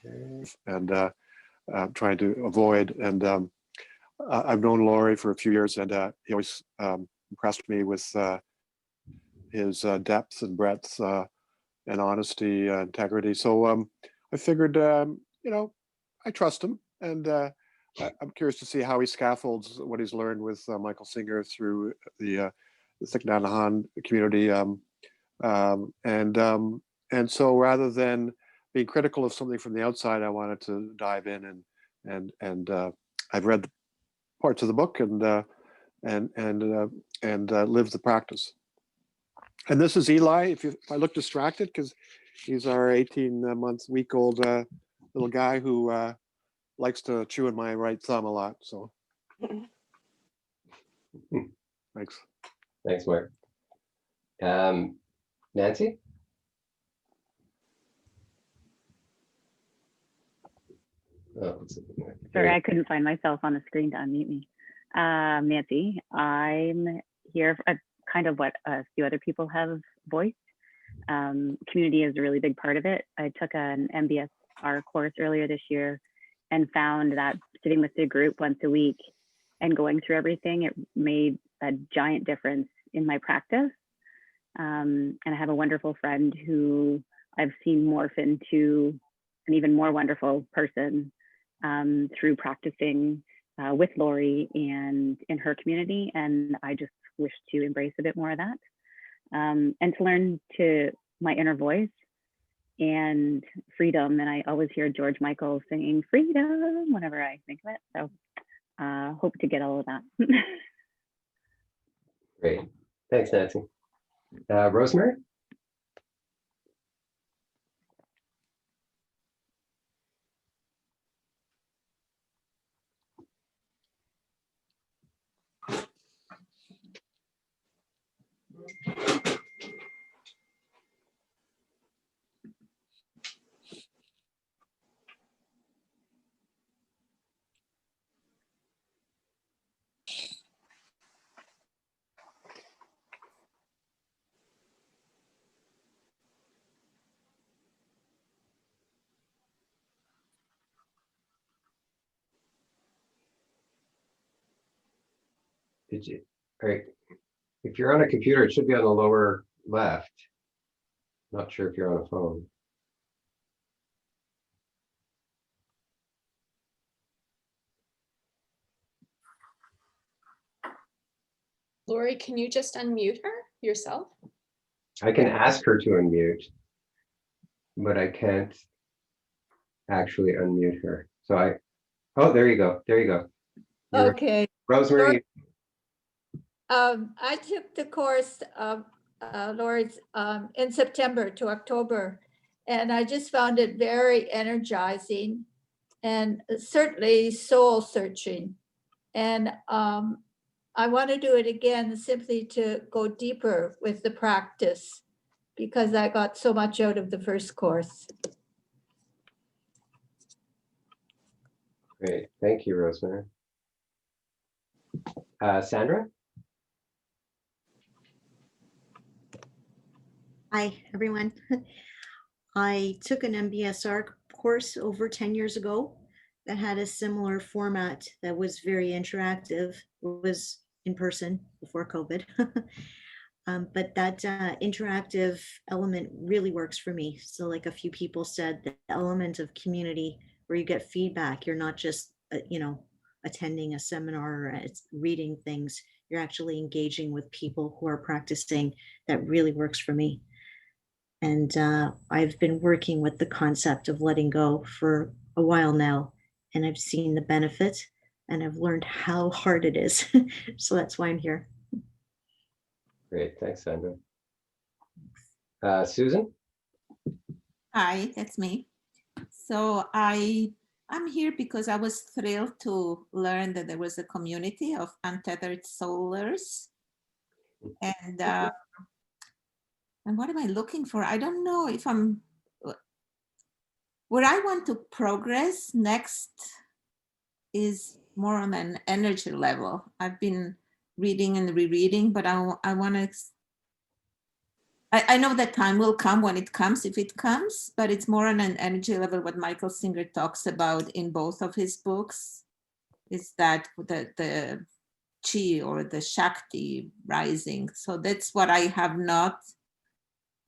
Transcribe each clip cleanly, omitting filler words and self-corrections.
and trying to avoid. And I've known Laurie for a few years, and he always impressed me with his depth and breadth and honesty, integrity. So I figured, I trust him, and I'm curious to see how he scaffolds what he's learned with Michael Singer through the Thich Nhat Hanh community. And so rather than being critical of something from the outside, I wanted to dive in and I've read parts of the book and live the practice. And this is Eli. If I look distracted, because he's our 18-week-old little guy who likes to chew in my right thumb a lot. So thanks. Thanks, Mark. Nancy? Oh, sorry, I couldn't find myself on the screen to unmute me. Nancy, I'm here for kind of what a few other people have voiced. Community is a really big part of it. I took an MBSR course earlier this year and found that sitting with the group once a week and going through everything, it made a giant difference in my practice. And I have a wonderful friend who I've seen morph into an even more wonderful person through practicing with Laurie and in her community. And I just wish to embrace a bit more of that and to learn to my inner voice and freedom. And I always hear George Michael singing freedom whenever I think of it. So hope to get all of that. Great. Thanks, Nancy. Rosemary? All right. If you're on a computer, it should be on the lower left. Not sure if you're on a phone. Laurie, can you just unmute her yourself? I can ask her to unmute, but I can't actually unmute her. So oh, there you go. There you go. Okay. Rosemary. I took the course, Laurie's, in September to October, and I just found it very energizing and certainly soul searching. And I want to do it again simply to go deeper with the practice because I got so much out of the first course. Great. Thank you, Rosemary. Sandra? Hi, everyone. I took an MBSR course over 10 years ago that had a similar format that was very interactive. It was in person before COVID. But that interactive element really works for me. So like a few people said, the element of community where you get feedback, you're not just, attending a seminar or reading things, you're actually engaging with people who are practicing. That really works for me. And I've been working with the concept of letting go for a while now, and I've seen the benefit and I've learned how hard it is. So that's why I'm here. Great, thanks, Sandra. Susan? Hi, that's me. So I'm here because I was thrilled to learn that there was a community of untethered soulers. And what am I looking for? I don't know if where I want to progress next is more on an energy level. I've been reading and rereading, but I want to I know that time will come when it comes, if it comes, but it's more on an energy level. What Michael Singer talks about in both of his books is that the chi or the Shakti rising. So that's what I have not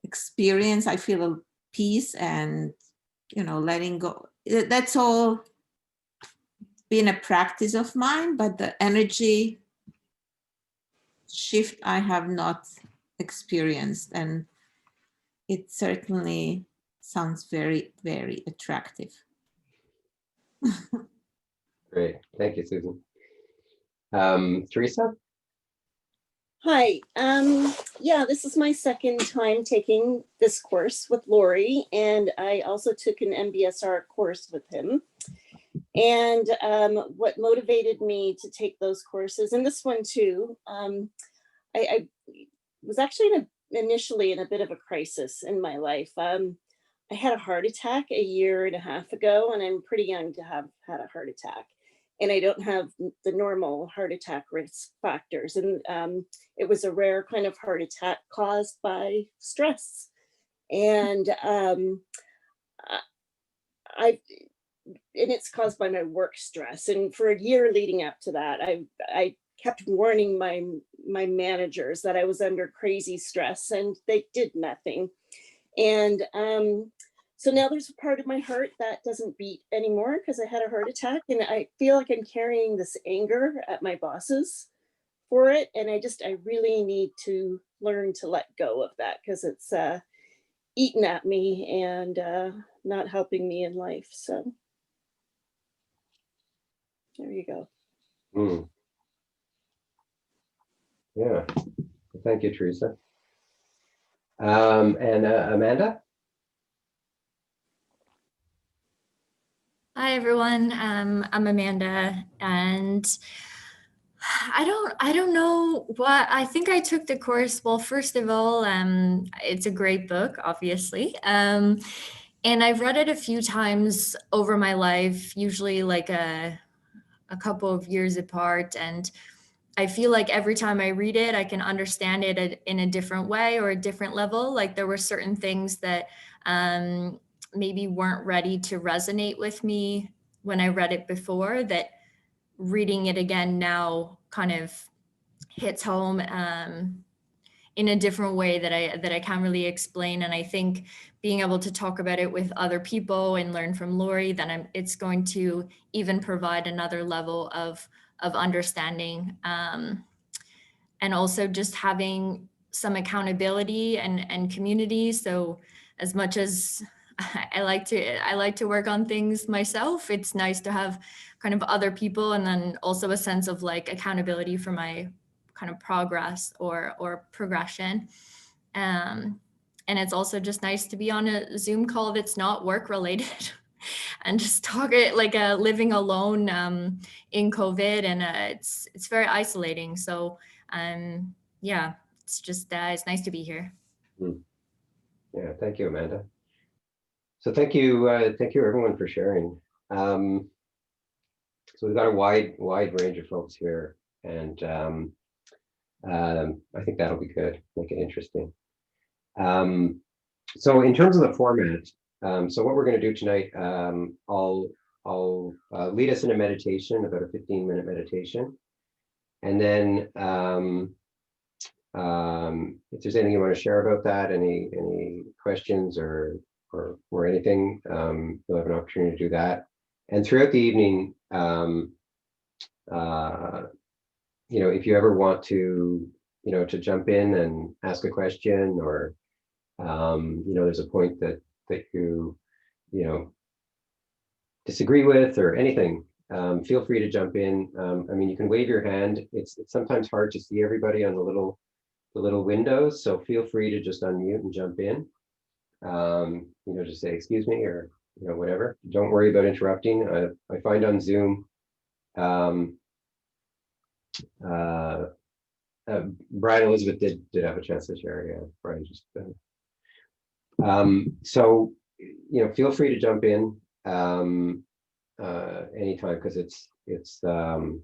experienced. I feel a peace and, letting go. That's all been a practice of mine, but the energy shift I have not experienced. And it certainly sounds very, very attractive. Great. Thank you, Susan. Teresa? Hi, yeah, this is my second time taking this course with Lori, and I also took an MBSR course with him. And what motivated me to take those courses, and this one too, I was actually initially in a bit of a crisis in my life. I had a heart attack a year and a half ago, and I'm pretty young to have had a heart attack. And I don't have the normal heart attack risk factors. And it was a rare kind of heart attack caused by stress. And it's caused by my work stress. And for a year leading up to that, I kept warning my managers that I was under crazy stress, and they did nothing. And so now there's a part of my heart that doesn't beat anymore because I had a heart attack, and I feel like I'm carrying this anger at my bosses for it. And I really need to learn to let go of that because it's eating at me and not helping me in life. So there you go. Yeah. Thank you, Teresa. And Amanda? Hi everyone, I'm Amanda, and I don't know what, I think I took the course. Well, first of all, it's a great book, obviously, and I've read it a few times over my life, usually like a couple of years apart, and I feel like every time I read it, I can understand it in a different way or a different level. Like there were certain things that maybe weren't ready to resonate with me when I read it before, that reading it again now kind of hits home in a different way that I can't really explain. And I think being able to talk about it with other people and learn from Lori, then it's going to even provide another level of understanding, and also just having some accountability and community. So as much as I like to work on things myself, it's nice to have kind of other people, and then also a sense of like accountability for my kind of progress or progression. And it's also just nice to be on a Zoom call that's not work related and just talk it like living alone in COVID, and it's very isolating. So yeah, it's just it's nice to be here. Yeah, thank you, Amanda. So thank you everyone for sharing. So we've got a wide range of folks here, and I think that'll be good, make it interesting. So in terms of the format, so what we're going to do tonight, I'll lead us in a meditation, about a 15-minute meditation, and then if there's anything you want to share about that, any questions or anything, you'll have an opportunity to do that. And throughout the evening, if you ever want to, to jump in and ask a question, or there's a point that you disagree with or anything, feel free to jump in. I mean, you can wave your hand. It's sometimes hard to see everybody on the little windows, so feel free to just unmute and jump in. Just say excuse me, or whatever. Don't worry about interrupting. I find on Zoom, Brian Elizabeth did have a chance to share. Yeah, Brian just. So feel free to jump in anytime, because it's an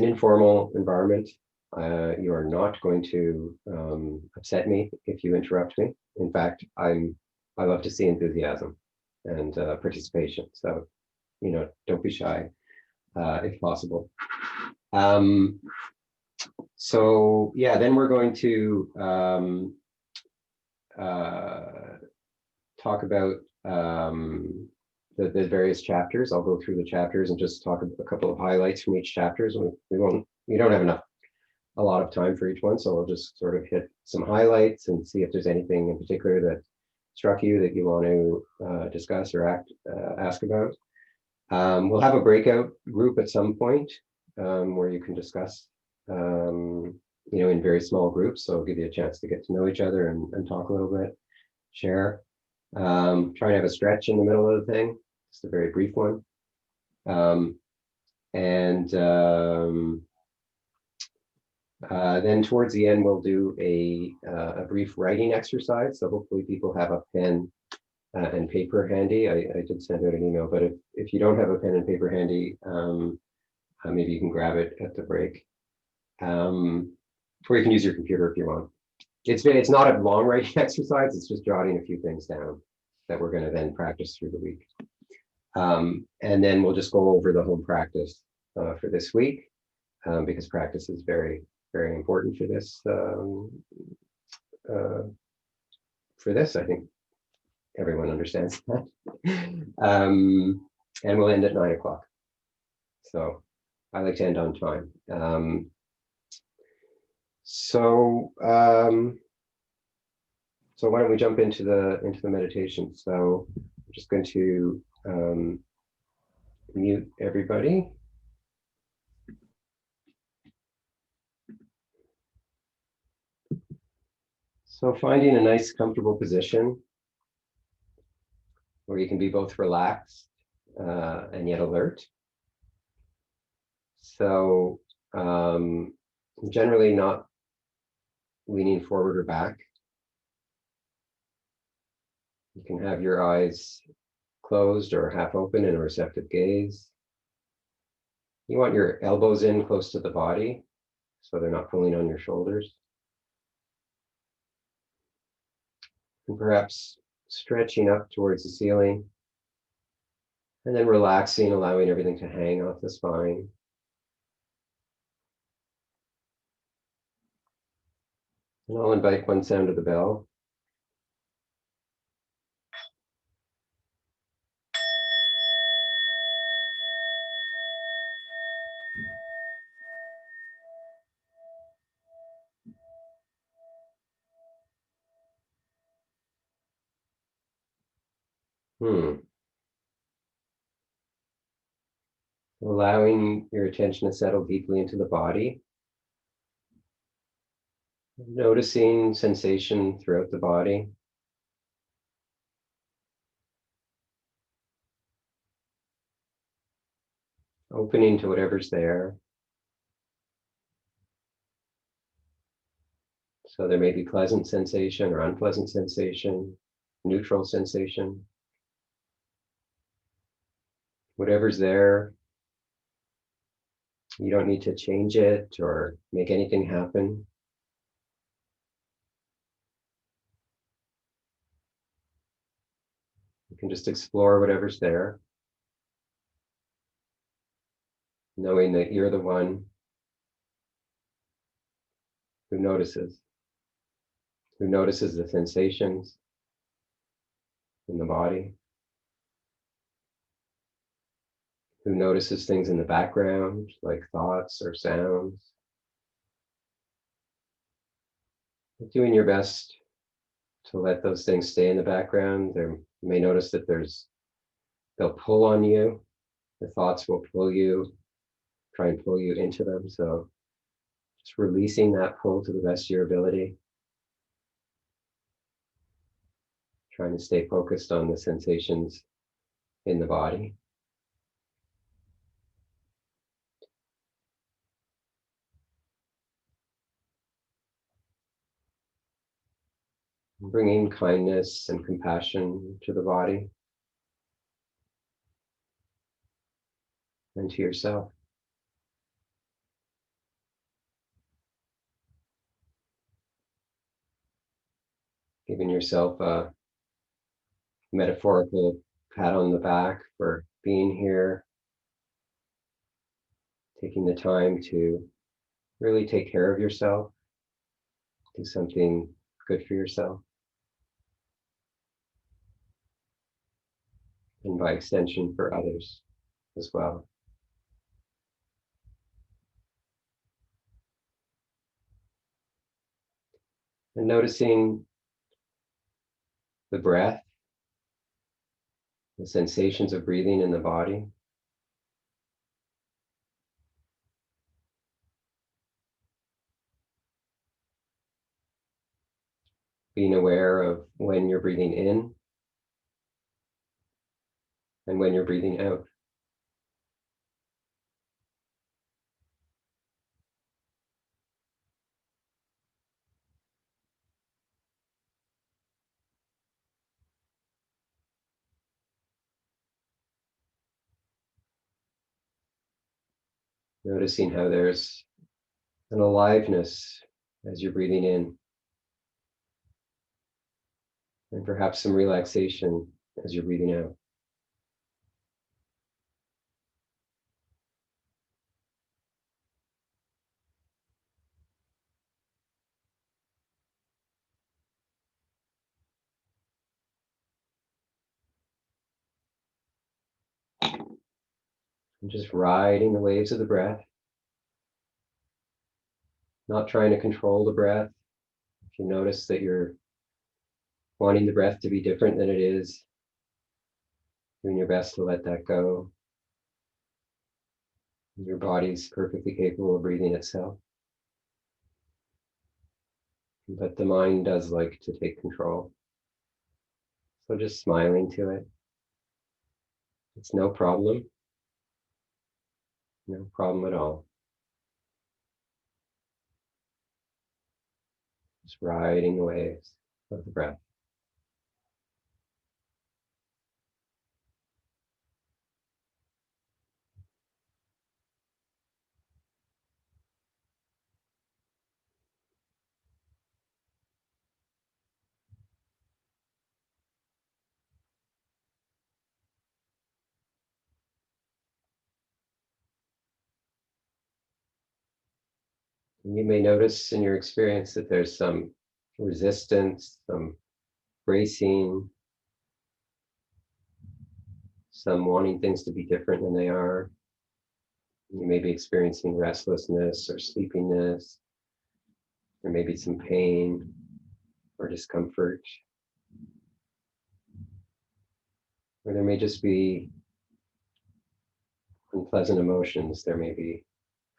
informal environment. You are not going to upset me if you interrupt me. In fact, I love to see enthusiasm and participation. So, don't be shy if possible. So yeah, then we're going to talk about the various chapters. I'll go through the chapters and just talk a couple of highlights from each chapters. We don't have a lot of time for each one, so we'll just sort of hit some highlights and see if there's anything in particular that struck you that you want to discuss or ask about. We'll have a breakout group at some point where you can discuss, in very small groups. So it'll give you a chance to get to know each other and talk a little bit, share. Try and have a stretch in the middle of the thing, just a very brief one. Then towards the end, we'll do a brief writing exercise. So hopefully people have a pen and paper handy. I did send out an email, but if you don't have a pen and paper handy, maybe you can grab it at the break. Or you can use your computer if you want. It's not a long writing exercise, it's just jotting a few things down that we're going to then practice through the week. And then we'll just go over the home practice for this week, because practice is very, very important for this. I think everyone understands that. And we'll end at 9 o'clock. So I like to end on time. So why don't we jump into the meditation? So I'm just going to mute everybody. So finding a nice comfortable position where you can be both relaxed and yet alert. So generally not leaning forward or back. You can have your eyes closed or half open in a receptive gaze. You want your elbows in close to the body so they're not pulling on your shoulders. And perhaps stretching up towards the ceiling and then relaxing, allowing everything to hang off the spine. And I'll invite one sound of the bell. Allowing your attention to settle deeply into the body. Noticing sensation throughout the body. Opening to whatever's there. So there may be pleasant sensation or unpleasant sensation, neutral sensation. Whatever's there, you don't need to change it or make anything happen. You can just explore whatever's there, knowing that you're the one who notices the sensations in the body, who notices things in the background, like thoughts or sounds. Doing your best to let those things stay in the background. You may notice that they'll pull on you. The thoughts will pull you, try and pull you into them. So just releasing that pull to the best of your ability. Trying to stay focused on the sensations in the body. Bringing kindness and compassion to the body and to yourself. Giving yourself a metaphorical pat on the back for being here, taking the time to really take care of yourself, do something good for yourself, and by extension for others as well. And noticing the breath, the sensations of breathing in the body. Being aware of when you're breathing in and when you're breathing out. Noticing how there's an aliveness as you're breathing in, and perhaps some relaxation as you're breathing out. And just riding the waves of the breath, not trying to control the breath. If you notice that you're wanting the breath to be different than it is, doing your best to let that go. Your body's perfectly capable of breathing itself. But the mind does like to take control. So just smiling to it. It's no problem. No problem at all. Just riding the waves of the breath. And you may notice in your experience that there's some resistance, some bracing, some wanting things to be different than they are. You may be experiencing restlessness or sleepiness, or maybe some pain or discomfort. Or there may just be unpleasant emotions. There may be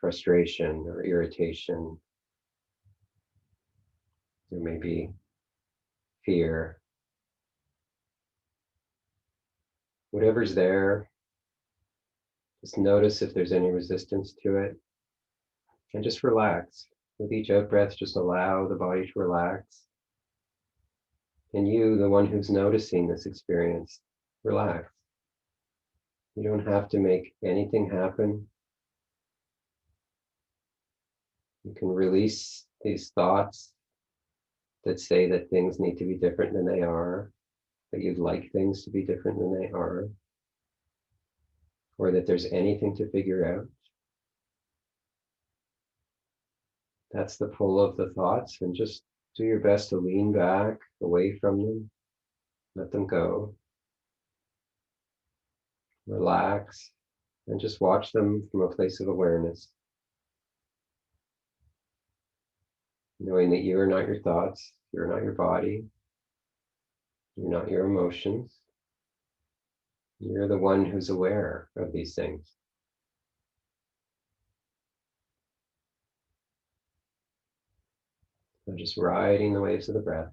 frustration or irritation. There may be fear. Whatever's there, just notice if there's any resistance to it, and just relax. With each out breath, just allow the body to relax. And you, the one who's noticing this experience, relax. You don't have to make anything happen. You can release these thoughts that say that things need to be different than they are, that you'd like things to be different than they are, or that there's anything to figure out. That's the pull of the thoughts, and just do your best to lean back away from them, let them go, relax, and just watch them from a place of awareness. Knowing that you are not your thoughts, you're not your body, you're not your emotions. You're the one who's aware of these things. So just riding the waves of the breath.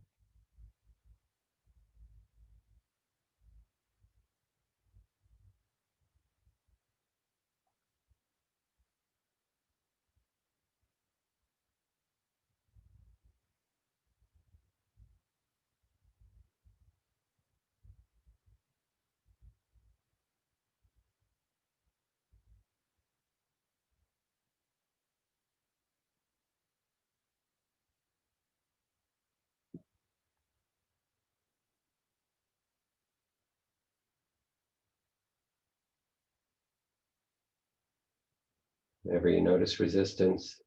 Whenever you notice resistance,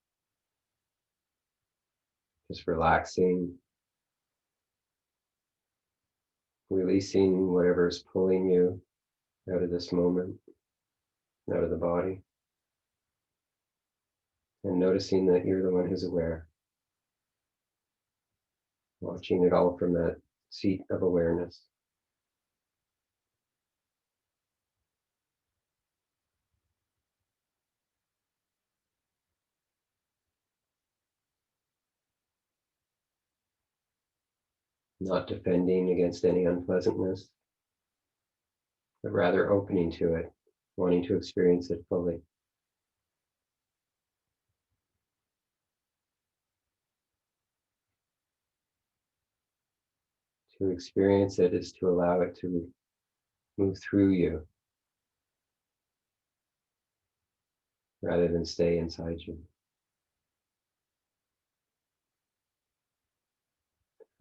just relaxing, releasing whatever's pulling you out of this moment, out of the body, and noticing that you're the one who's aware, watching it all from that seat of awareness. Not defending against any unpleasantness, but rather opening to it, wanting to experience it fully. To experience it is to allow it to move through you rather than stay inside you.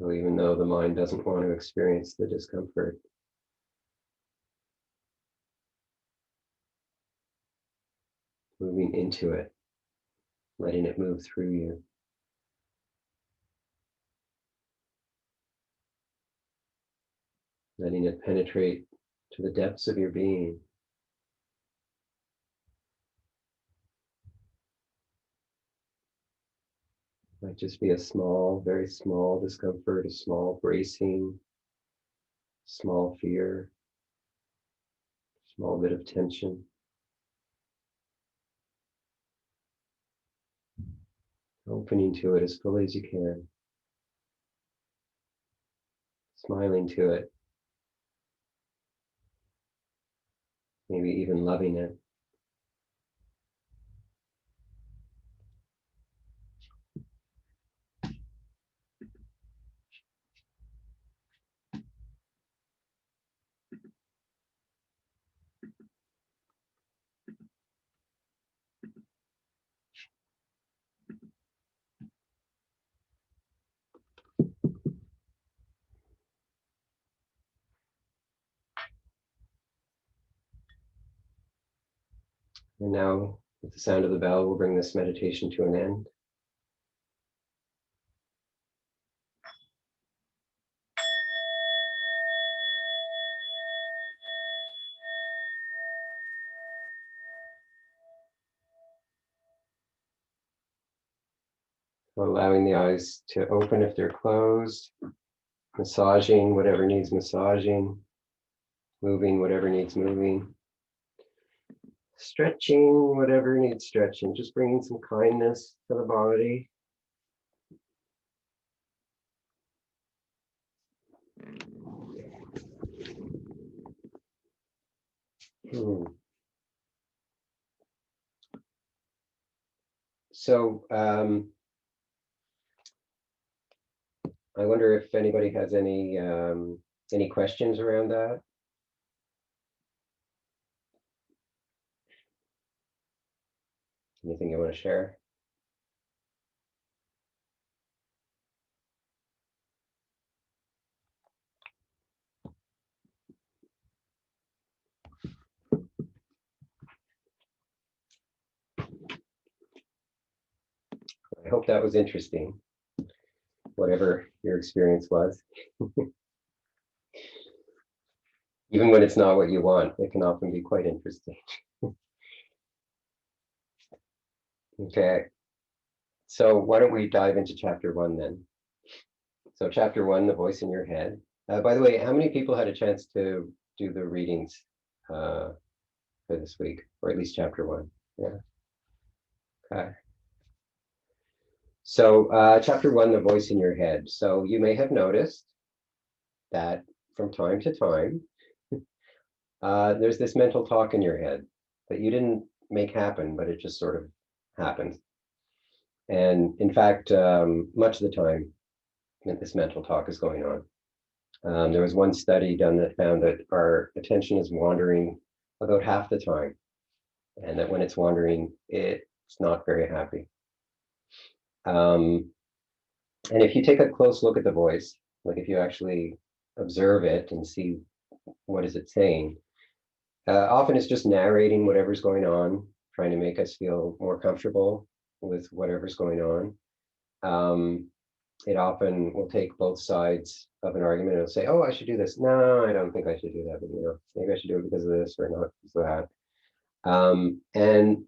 So even though the mind doesn't want to experience the discomfort, moving into it, letting it move through you. Letting it penetrate to the depths of your being. Might just be a small, very small discomfort, a small bracing, small fear, small bit of tension. Opening to it as fully as you can. Smiling to it. Maybe even loving it. And now, with the sound of the bell, we'll bring this meditation to an end. So allowing the eyes to open if they're closed, massaging whatever needs massaging, moving whatever needs moving, stretching whatever needs stretching, just bringing some kindness to the body. So I wonder if anybody has any questions around that. Anything you want to share? I hope that was interesting, whatever your experience was. Even when it's not what you want, it can often be quite interesting. Okay, so why don't we dive into chapter 1 then? So chapter 1, the voice in your head. By the way, how many people had a chance to do the readings for this week, or at least chapter 1? Yeah. Okay. So chapter 1, the voice in your head. So you may have noticed that from time to time, there's this mental talk in your head that you didn't make happen, but it just sort of happens. And in fact, much of the time, this mental talk is going on. There was one study done that found that our attention is wandering about half the time, and that when it's wandering, it's not very happy. And if you take a close look at the voice, like if you actually observe it and see what is it saying, often it's just narrating whatever's going on trying to make us feel more comfortable with whatever's going on. It often will take both sides of an argument. It'll say, oh, I should do this. No, I don't think I should do that, but maybe I should do it because of this or not because of that. And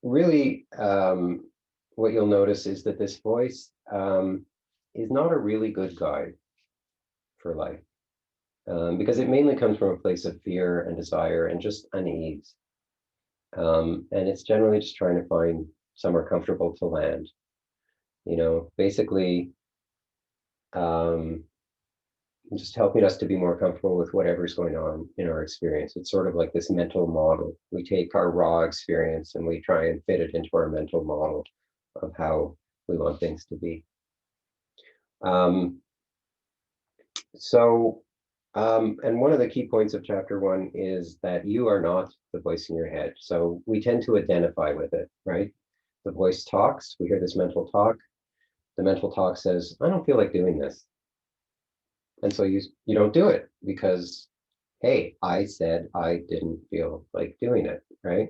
really, what you'll notice is that this voice is not a really good guide for life, because it mainly comes from a place of fear and desire and just unease. And it's generally just trying to find somewhere comfortable to land. Basically, just helping us to be more comfortable with whatever's going on in our experience. It's sort of like this mental model. We take our raw experience and we try and fit it into our mental model of how we want things to be. And one of the key points of chapter 1 is that you are not the voice in your head. So we tend to identify with it, right? The voice talks, we hear this mental talk. The mental talk says, I don't feel like doing this. And so you don't do it because, hey, I said I didn't feel like doing it, right?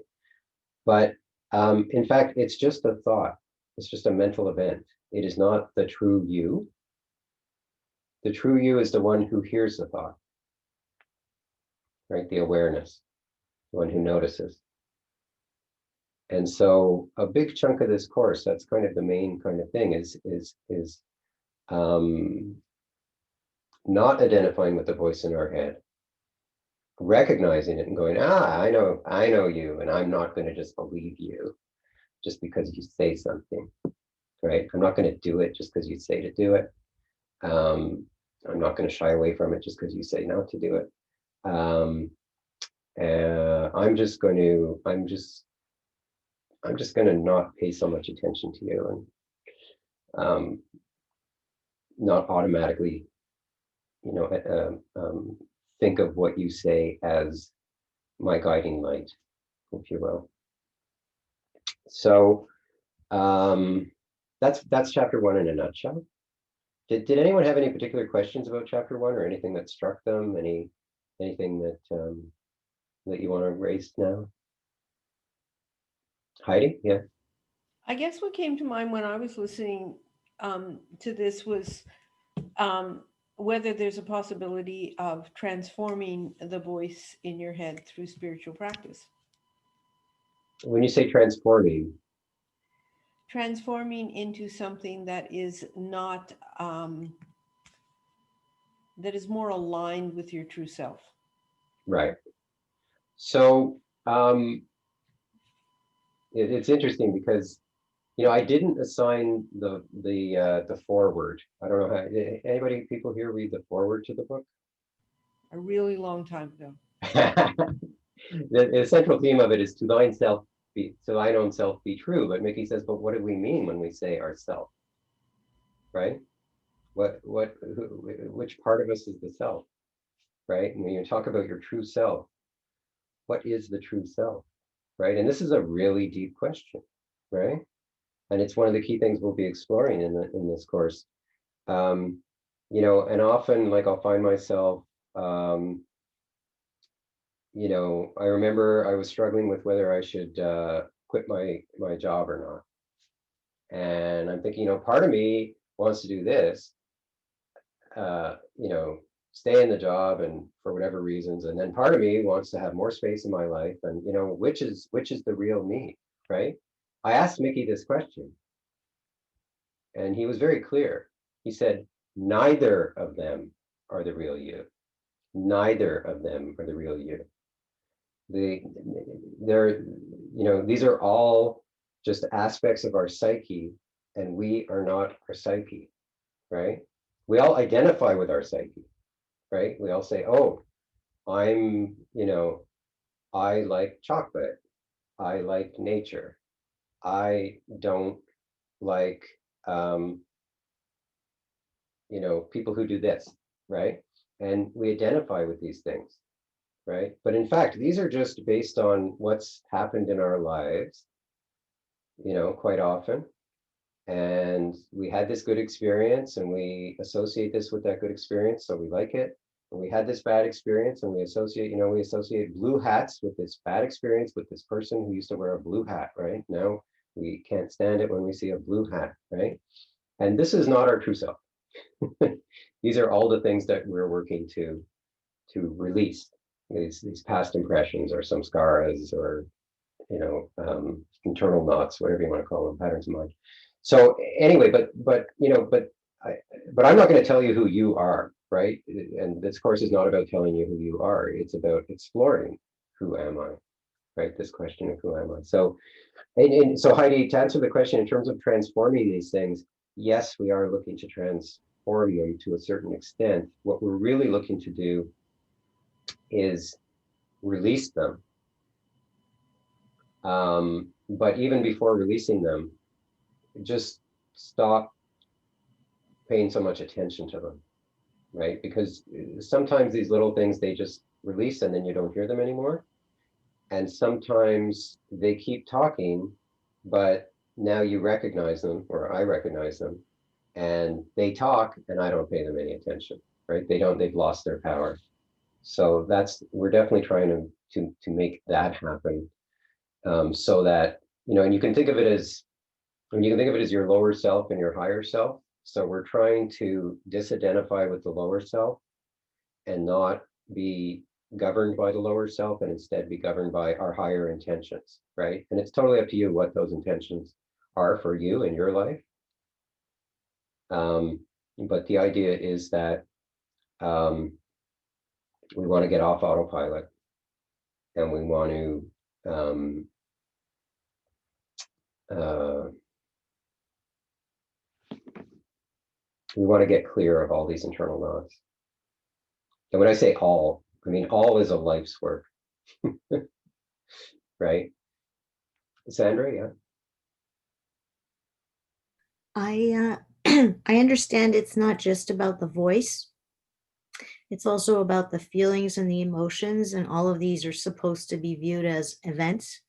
But in fact, it's just a thought. It's just a mental event. It is not the true you. The true you is the one who hears the thought, right? The awareness, the one who notices. And so a big chunk of this course, that's kind of the main kind of thing, is not identifying with the voice in our head, recognizing it and going, I know you, and I'm not going to just believe you just because you say something, right? I'm not going to do it just because you say to do it. I'm not going to shy away from it just because you say not to do it. I'm just going to not pay so much attention to you and not automatically, think of what you say as my guiding light, if you will. So that's chapter 1 in a nutshell. Did anyone have any particular questions about chapter 1 or anything that struck them? Anything that that you want to raise now? Heidi, yeah. I guess what came to mind when I was listening to this was whether there's a possibility of transforming the voice in your head through spiritual practice. When you say transforming into something that is not, that is more aligned with your true self. Right. So it's interesting because I didn't assign the foreword. I don't know how people here read the foreword to the book. A really long time ago. The central theme of it is to thine own self be true. But Mickey says, but what do we mean when we say ourself? Right? Which part of us is the self? Right? And when you talk about your true self, what is the true self? Right? And this is a really deep question, right? And it's one of the key things we'll be exploring in this course. And often, like, I'll find myself, I remember I was struggling with whether I should quit my job or not. And I'm thinking, part of me wants to do this, stay in the job and for whatever reasons. And then part of me wants to have more space in my life. And, which is the real me, right? I asked Mickey this question and he was very clear. He said, neither of them are the real you. Neither of them are the real you. These are all just aspects of our psyche, and we are not our psyche, right? We all identify with our psyche, right? We all say, oh, I like chocolate. I like nature. I don't like, people who do this, right? And we identify with these things, right? But in fact, these are just based on what's happened in our lives, quite often. And we had this good experience and we associate this with that good experience, so we like it. And we had this bad experience, and we associate blue hats with this bad experience with this person who used to wear a blue hat, right? Now we can't stand it when we see a blue hat, right? And this is not our true self. These are all the things that we're working to release, these past impressions or samskaras, or internal knots, whatever you want to call them, patterns of mind. So anyway, but I'm not going to tell you who you are, right? And this course is not about telling you who you are. It's about exploring, who am I, right? This question of who am I. So, and so Heidi, to answer the question in terms of transforming these things, yes, we are looking to transform them to a certain extent. What we're really looking to do is release them. But even before releasing them, just stop paying so much attention to them, right? Because sometimes these little things, they just release and then you don't hear them anymore. And sometimes they keep talking, but now you recognize them, or I recognize them, and they talk and I don't pay them any attention, right? They've lost their power. So we're definitely trying to make that happen. So that, and you can think of it as your lower self and your higher self. So we're trying to disidentify with the lower self and not be governed by the lower self, and instead be governed by our higher intentions, right? And it's totally up to you what those intentions are for you in your life. But the idea is that we want to get off autopilot, and we want to get clear of all these internal knots. And when I say all, I mean all is a life's work, right? Sandra, yeah. I understand it's not just about the voice. It's also about the feelings and the emotions, and all of these are supposed to be viewed as events.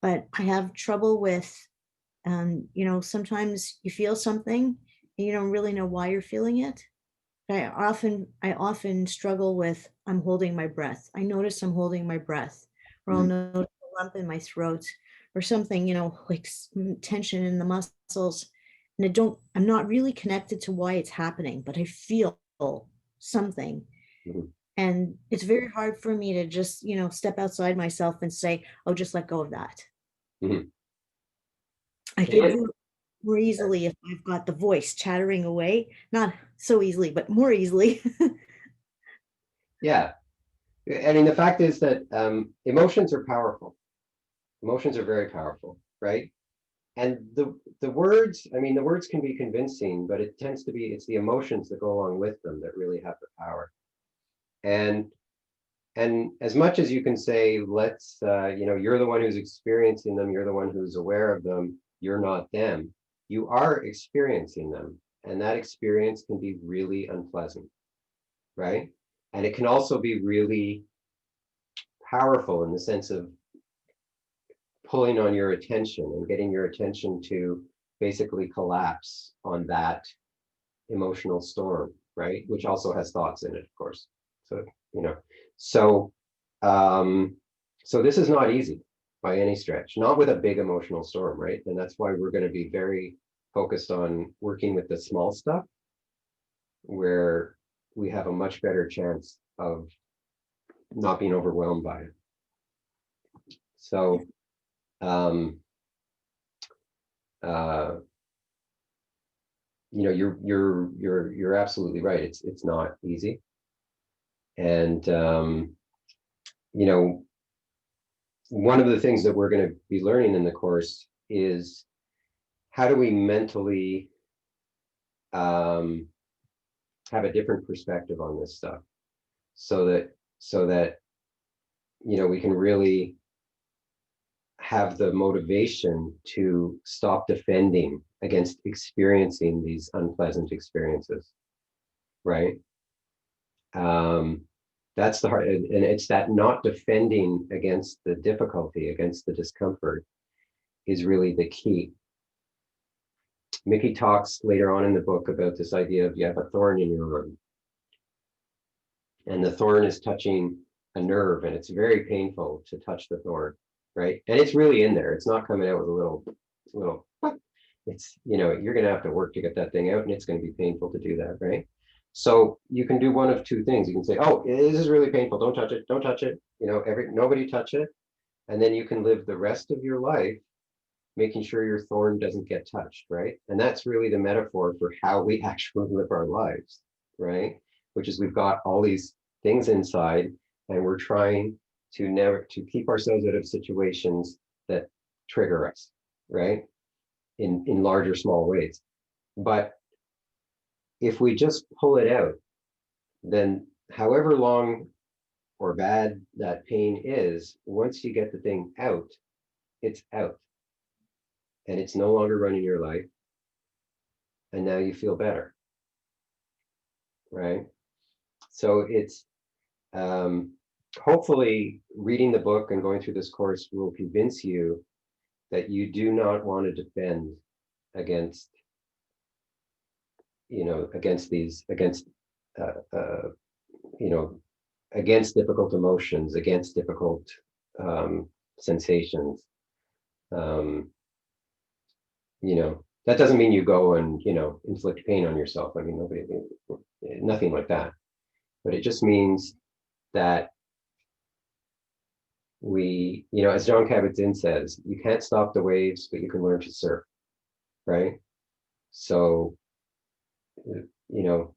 But I have trouble with, sometimes you feel something and you don't really know why you're feeling it. I often struggle with, I'm holding my breath. I notice I'm holding my breath, or I'll notice a lump in my throat, or something, like tension in the muscles. And I'm not really connected to why it's happening, but I feel something. Mhm. And it's very hard for me to just, step outside myself and say, oh, just let go of that. Mhm. I can do it more easily if I've got the voice chattering away, not so easily, but more easily. Yeah. I mean, the fact is that emotions are powerful. Emotions are very powerful, right? And the words, I mean, the words can be convincing, but it tends to be, it's the emotions that go along with them that really have the power. And as much as you can say, let's, you're the one who's experiencing them, you're the one who's aware of them, you're not them, you are experiencing them. And that experience can be really unpleasant, right? And it can also be really powerful in the sense of pulling on your attention and getting your attention to basically collapse on that emotional storm, right? Which also has thoughts in it, of course. So, so this is not easy by any stretch, not with a big emotional storm, right? And that's why we're going to be very focused on working with the small stuff, where we have a much better chance of not being overwhelmed by it. So, you're absolutely right. It's not easy. And, one of the things that we're going to be learning in the course is how do we mentally have a different perspective on this stuff, so that we can really have the motivation to stop defending against experiencing these unpleasant experiences, right? That's the heart, and it's that not defending against the difficulty, against the discomfort, is really the key. Mickey talks later on in the book about this idea of, you have a thorn in your room, and the thorn is touching a nerve, and it's very painful to touch the thorn, right? And it's really in there. It's not coming out with a little. It's, you know, you're going to have to work to get that thing out, and it's going to be painful to do that, right? So you can do one of two things. You can say, "Oh, this is really painful. Don't touch it. Don't touch it." You know, nobody touch it, and then you can live the rest of your life making sure your thorn doesn't get touched, right? And that's really the metaphor for how we actually live our lives, right? Which is we've got all these things inside, and we're trying to keep ourselves out of situations that trigger us, right? In large or small ways. But if we just pull it out, then however long or bad that pain is, once you get the thing out, it's out. And it's no longer running your life. And now you feel better, right? So it's hopefully reading the book and going through this course will convince you that you do not want to defend against, you know, against difficult emotions, against difficult sensations. You know, that doesn't mean you go and, you know, inflict pain on yourself. I mean, nothing like that. But it just means that we, you know, as John Kabat-Zinn says, you can't stop the waves, but you can learn to surf, right? So, you know,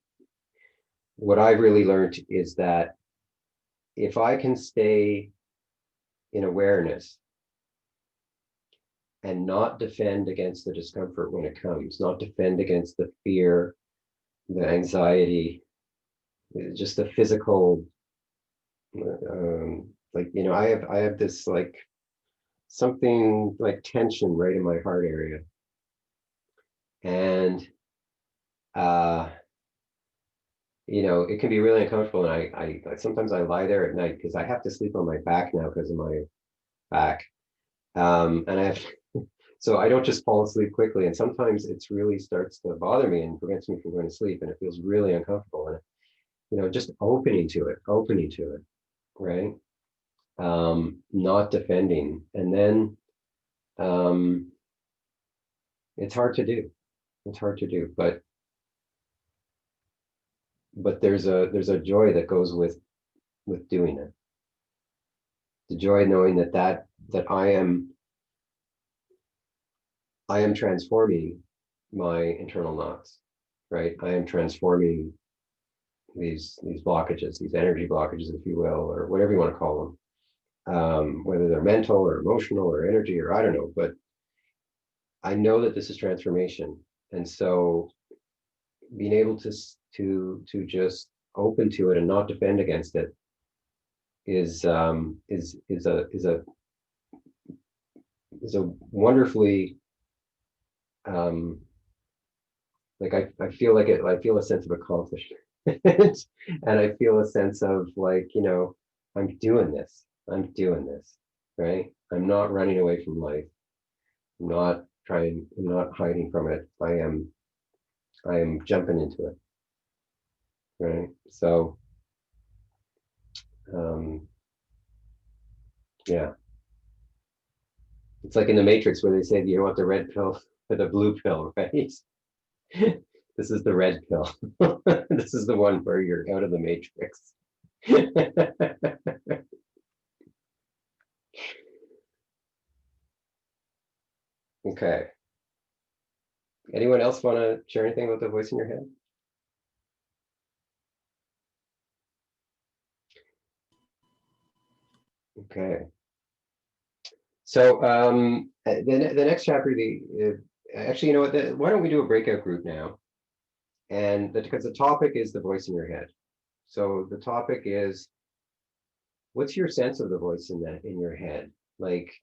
what I've really learned is that if I can stay in awareness and not defend against the discomfort when it comes, not defend against the fear, the anxiety, just the physical, like, you know, I have this like something like tension right in my heart area. And, you know, it can be really uncomfortable. And I sometimes I lie there at night because I have to sleep on my back now because of my back. And I have, so I don't just fall asleep quickly. And sometimes it's really starts to bother me and prevents me from going to sleep. And it feels really uncomfortable. And, you know, just opening to it, right? Not defending. And then it's hard to do. It's hard to do, but there's a joy that goes with doing it. The joy knowing that I am transforming my internal knots, right? I am transforming these blockages, these energy blockages, if you will, or whatever you want to call them, whether they're mental or emotional or energy, or I don't know, but I know that this is transformation. And so being able to just open to it and not defend against it is a wonderfully, like I feel like it, I feel a sense of accomplishment. And I feel a sense of like, you know, I'm doing this, right? I'm not running away from life. I'm not hiding from it. I am jumping into it, right? So, yeah. It's like in the Matrix where they say, do you want the red pill or the blue pill, right? This is the red pill. This is the one where you're out of the Matrix. Okay. Anyone else want to share anything about the voice in your head? Okay. So the next chapter, actually, you know what? Why don't we do a breakout group now? And because the topic is the voice in your head. So the topic is, what's your sense of the voice in your head? Like,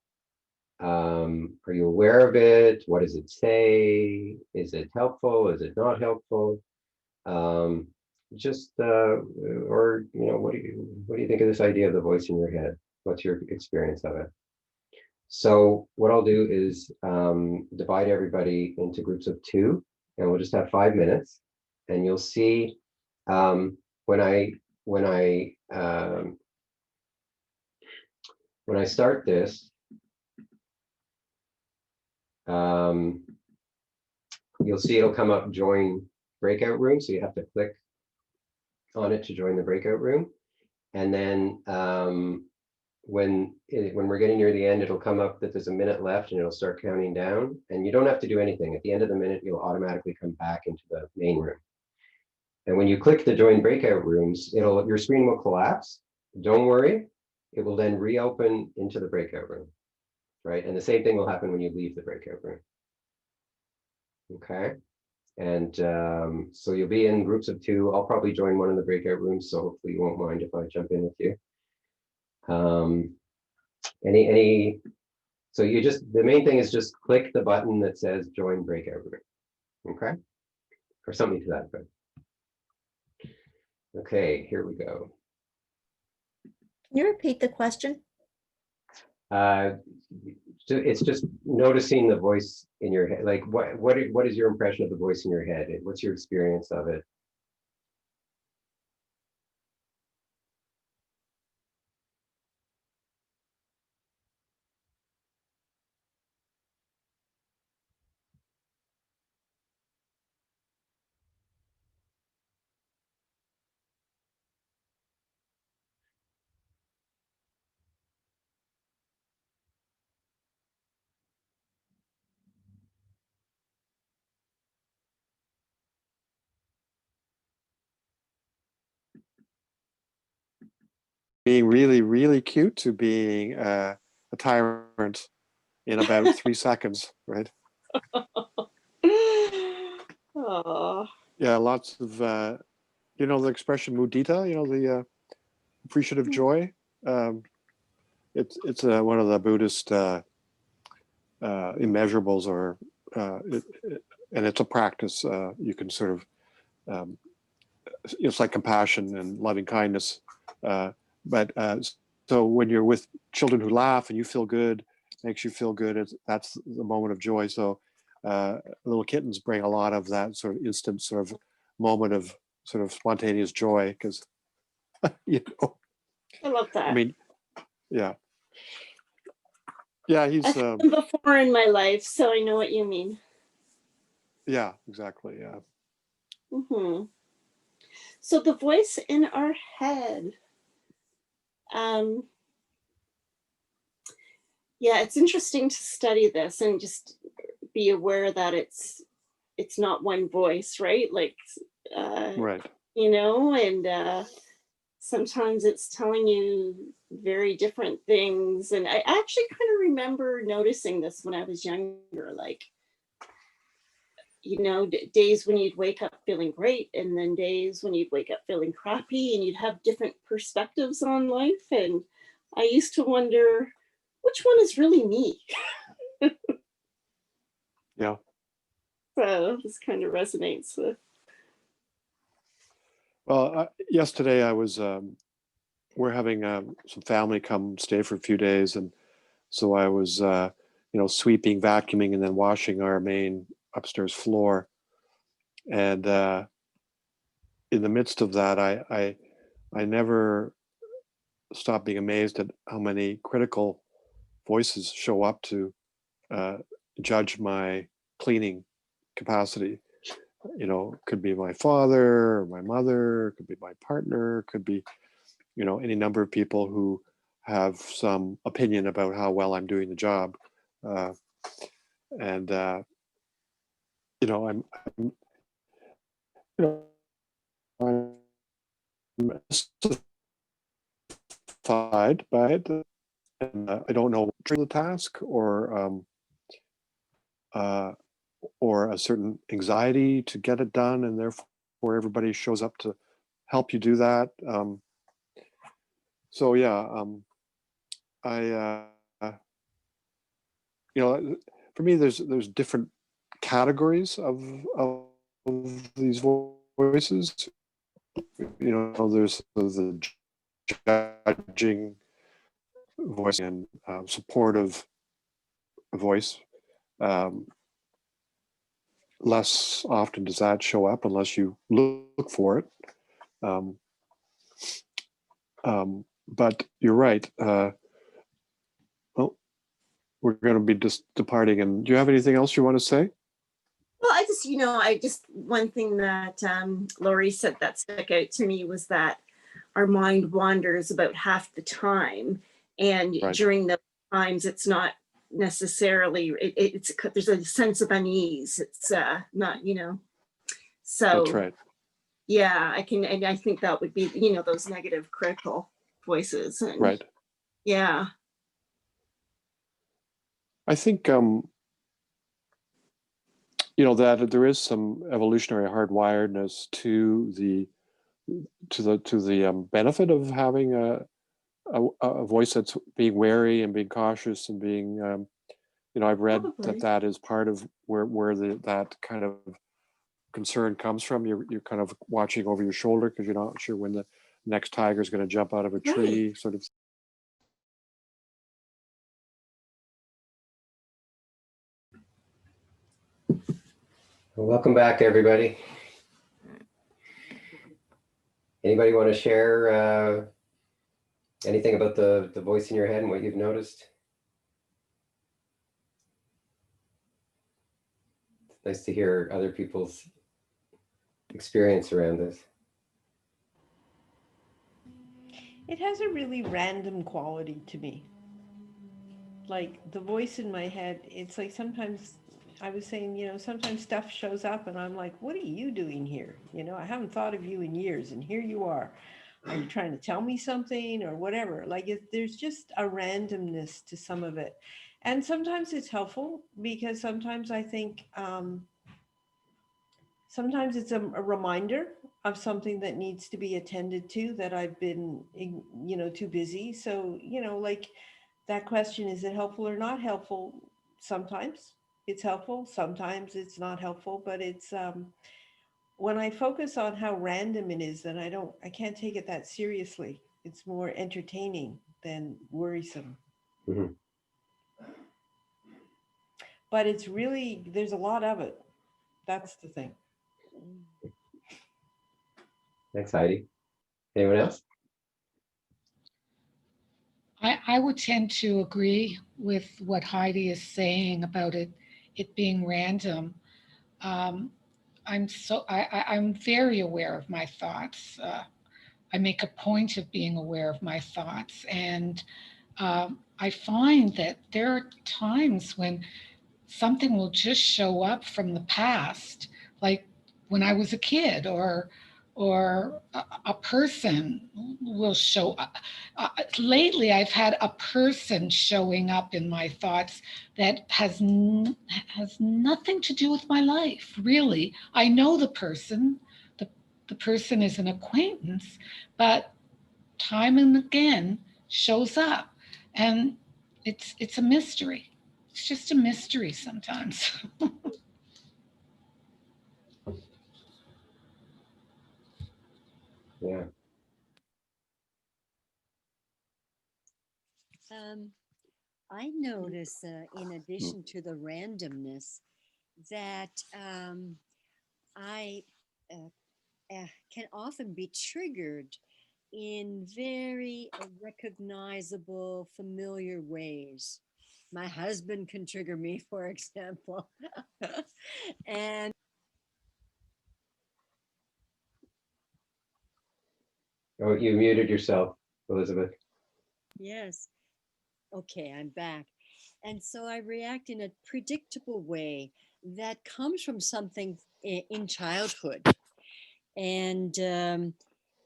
are you aware of it? What does it say? Is it helpful? Is it not helpful? Or you know, what do you think of this idea of the voice in your head? What's your experience of it? So what I'll do is divide everybody into groups of 2, and we'll just have 5 minutes, and you'll see when I when I start this, you'll see it'll come up join breakout room. So you have to click on it to join the breakout room. And then when we're getting near the end, it'll come up that there's a minute left and it'll start counting down. And you don't have to do anything. At the end of the minute, you'll automatically come back into the main room. And when you click the join breakout rooms, your screen will collapse. Don't worry, it will then reopen into the breakout room, right? And the same thing will happen when you leave the breakout room. Okay. And so you'll be in groups of 2. I'll probably join one of the breakout rooms, so hopefully you won't mind if I jump in with you. So the main thing is just click the button that says join breakout room. Okay. Or something to that effect. Okay, here we go. Can you repeat the question? It's just noticing the voice in your head. Like, what is your impression of the voice in your head? What's your experience of it? Being really, really cute to being a tyrant in about 3 seconds, right? Oh, Yeah, lots of, you know, the expression mudita, you know, the appreciative joy. It's one of the Buddhist immeasurables, or and it's a practice. You can sort of, it's like compassion and loving kindness. But so when you're with children who laugh and you feel good, makes you feel good, that's the moment of joy. So little kittens bring a lot of that sort of instant sort of moment of sort of spontaneous joy, because you know, I love that. I mean, yeah, he's I've had them before in my life, so I know what you mean. yeah, exactly, yeah. Mm-hmm. So the voice in our head. Yeah, it's interesting to study this and just be aware that it's not one voice, right? Like, Right. you know, and sometimes it's telling you very different things. And I actually kind of remember noticing this when I was younger, like, you know, days when you'd wake up feeling great, and then days when you'd wake up feeling crappy, and you'd have different perspectives on life. And I used to wonder, which one is really me? Yeah. So this kind of resonates with. Well, yesterday I was, we're having some family come stay for a few days, and so I was, you know, sweeping, vacuuming, and then washing our main upstairs floor. And in the midst of that, I never stopped being amazed at how many critical voices show up to judge my cleaning capacity. You know, could be my father or my mother, could be my partner, could be, you know, any number of people who have some opinion about how well I'm doing the job. And you know, I'm you know, I'm mystified by it, and I don't know the task, or a certain anxiety to get it done, and therefore everybody shows up to help you do that. So yeah, I you know, for me, there's different categories of these voices. You know, there's the judging voice and supportive voice. Less often does that show up unless you look for it. But you're right. Well, we're going to be just departing. And do you have anything else you want to say? Well, one thing that Lori said that stuck out to me was that our mind wanders about half the time. And Right. during those times, it's not necessarily, there's a sense of unease. It's not, so. That's right. Yeah, and I think that would be, those negative critical voices. And Right. yeah. I think, that there is some evolutionary hardwiredness to the benefit of having a voice that's being wary and being cautious and being, I've read Probably. that is part of where that kind of concern comes from. You're kind of watching over your shoulder because you're not sure when the next tiger is going to jump out of a tree, sort of. Well, welcome back, everybody. Anybody want to share anything about the voice in your head and what you've noticed? It's nice to hear other people's experience around this. It has a really random quality to me. Like the voice in my head, it's like sometimes I was saying, sometimes stuff shows up and I'm like, what are you doing here? I haven't thought of you in years and here you are. Are you trying to tell me something or whatever? Like there's just a randomness to some of it. And sometimes it's helpful because sometimes I think, sometimes it's a reminder of something that needs to be attended to that I've been, too busy. So, like that question, is it helpful or not helpful? Sometimes it's helpful, sometimes it's not helpful, but it's, when I focus on how random it is, then I can't take it that seriously. It's more entertaining than worrisome. Mm-hmm. But it's really, there's a lot of it. That's the thing. Thanks, Heidi. Anyone else? I would tend to agree with what Heidi is saying about it being random. I'm very aware of my thoughts. I make a point of being aware of my thoughts, and I find that there are times when something will just show up from the past, like when I was a kid, or a person will show up. Lately, I've had a person showing up in my thoughts that has nothing to do with my life, really. I know the person. The person is an acquaintance, but time and again shows up, and it's a mystery. It's just a mystery sometimes. Yeah. I notice, in addition to the randomness, that I can often be triggered in very recognizable, familiar ways. My husband can trigger me, for example. And Oh, you muted yourself, Elizabeth. yes, okay, I'm back. And so I react in a predictable way that comes from something in childhood. And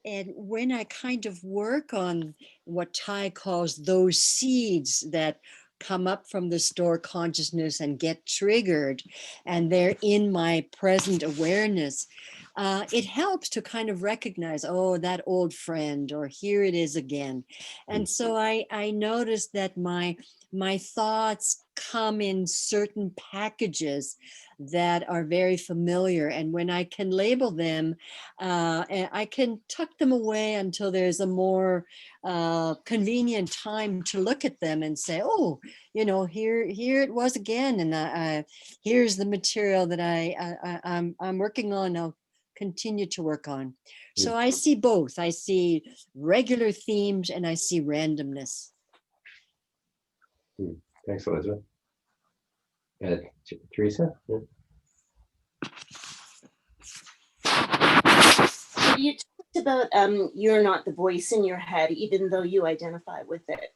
when I kind of work on what Ty calls those seeds that come up from the store consciousness and get triggered, and they're in my present awareness, it helps to kind of recognize, oh, that old friend, or here it is again. And so I noticed that my thoughts come in certain packages that are very familiar. And when I can label them, I can tuck them away until there's a more convenient time to look at them and say, oh, here it was again. And here's the material that I'm working on. I'll continue to work on. So I see both. I see regular themes and I see randomness. Thanks, Elizabeth. Teresa? Yeah. You talked about you're not the voice in your head, even though you identify with it.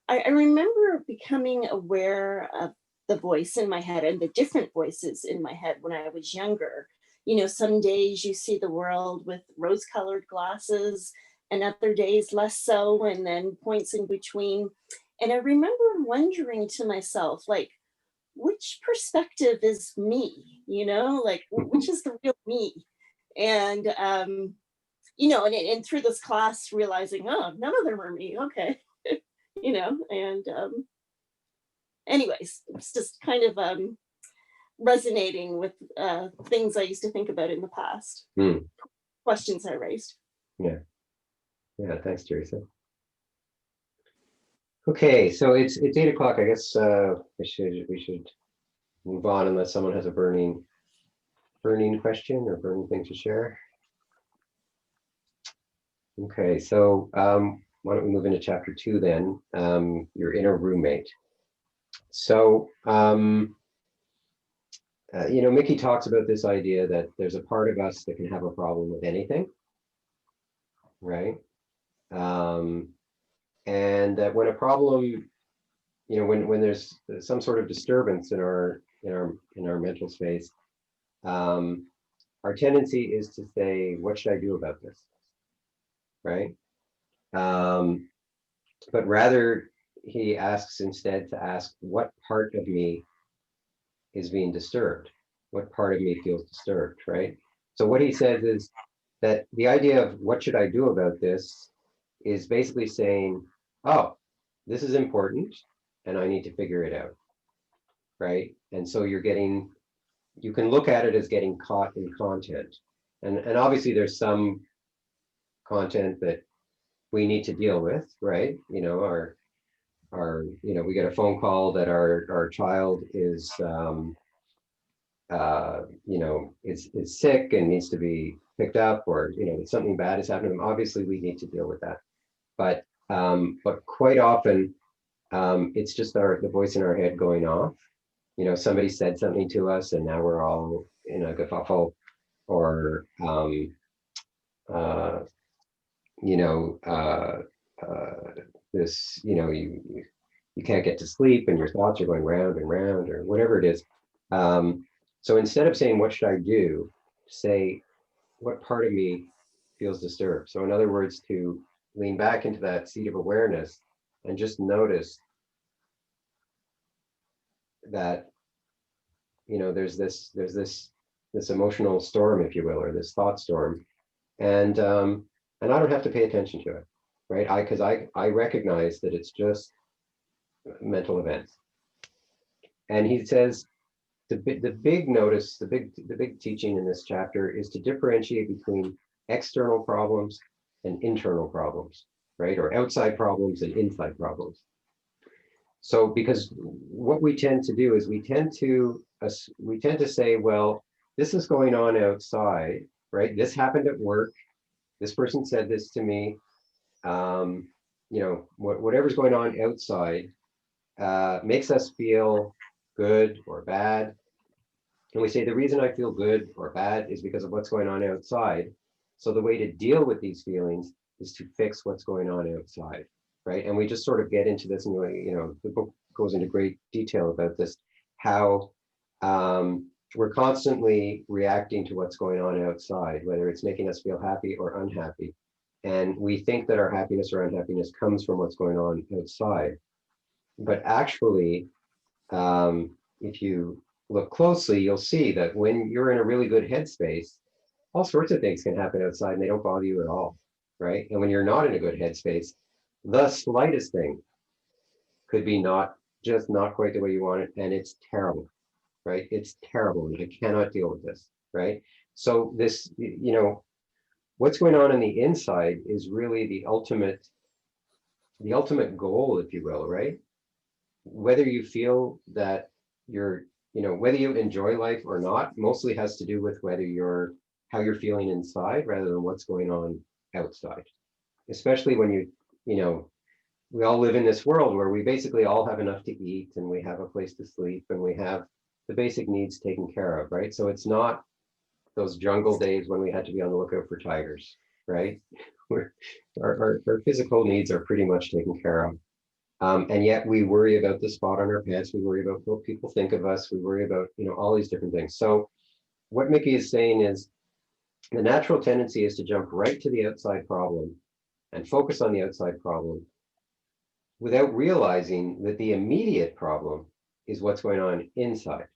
I remember becoming aware of the voice in my head and the different voices in my head when I was younger. You know, some days you see the world with rose-colored glasses and other days less so, and then points in between. And I remember wondering to myself, like, which perspective is me? You know, like, which is the real me? And, you know, and through this class, realizing, oh, none of them are me. Okay. You know, and anyways, it's just kind of resonating with things I used to think about in the past. Questions I raised. Yeah. Yeah, thanks, Teresa. Okay, so it's 8 o'clock. I guess we should move on unless someone has a burning question or burning thing to share. Okay, so why don't we move into chapter 2 then? Your inner roommate. So you know, Mickey talks about this idea that there's a part of us that can have a problem with anything, right? And that when a problem, you know, when there's some sort of disturbance in our mental space, our tendency is to say, what should I do about this? Right? But rather, he asks instead to ask, what part of me is being disturbed? What part of me feels disturbed, right? So what he says is that the idea of what should I do about this is basically saying, oh, this is important and I need to figure it out, right? And so you can look at it as getting caught in content. And obviously there's some content that we need to deal with, right? You know, you know, we get a phone call that our child is, you know, is sick and needs to be picked up, or, you know, something bad is happening. Obviously we need to deal with that. But quite often it's just the voice in our head going off. You know, somebody said something to us and now we're all in a kerfuffle, or you know, this, you know, you can't get to sleep and your thoughts are going round and round, or whatever it is. So instead of saying, what should I do? Say, what part of me feels disturbed? So in other words, to lean back into that seat of awareness and just notice that, you know, there's this emotional storm, if you will, or this thought storm. And I don't have to pay attention to it, right? Because I recognize that it's just mental events. And he says the big notice, the big teaching in this chapter is to differentiate between external problems and internal problems, right? Or outside problems and inside problems. So because what we tend to do is we tend to say, well, this is going on outside, right? This happened at work. This person said this to me. You know, whatever's going on outside makes us feel good or bad. And we say the reason I feel good or bad is because of what's going on outside. So the way to deal with these feelings is to fix what's going on outside, right? And we just sort of get into this, and you know, the book goes into great detail about this, how we're constantly reacting to what's going on outside, whether it's making us feel happy or unhappy. And we think that our happiness or unhappiness comes from what's going on outside. But actually, if you look closely, you'll see that when you're in a really good headspace, all sorts of things can happen outside and they don't bother you at all, right? And when you're not in a good headspace, the slightest thing could be not quite the way you want it, and it's terrible, right? It's terrible, and I cannot deal with this, right? So this, you know, what's going on the inside is really the ultimate goal, if you will, right? Whether you feel that you're, you know, whether you enjoy life or not, mostly has to do with whether you're how you're feeling inside rather than what's going on outside. Especially when you know, we all live in this world where we basically all have enough to eat and we have a place to sleep and we have the basic needs taken care of, right? So it's not those jungle days when we had to be on the lookout for tigers, right? Our physical needs are pretty much taken care of. And yet we worry about the spot on our pants, we worry about what people think of us, we worry about, you know, all these different things. So what Mickey is saying is the natural tendency is to jump right to the outside problem and focus on the outside problem without realizing that the immediate problem is what's going on inside.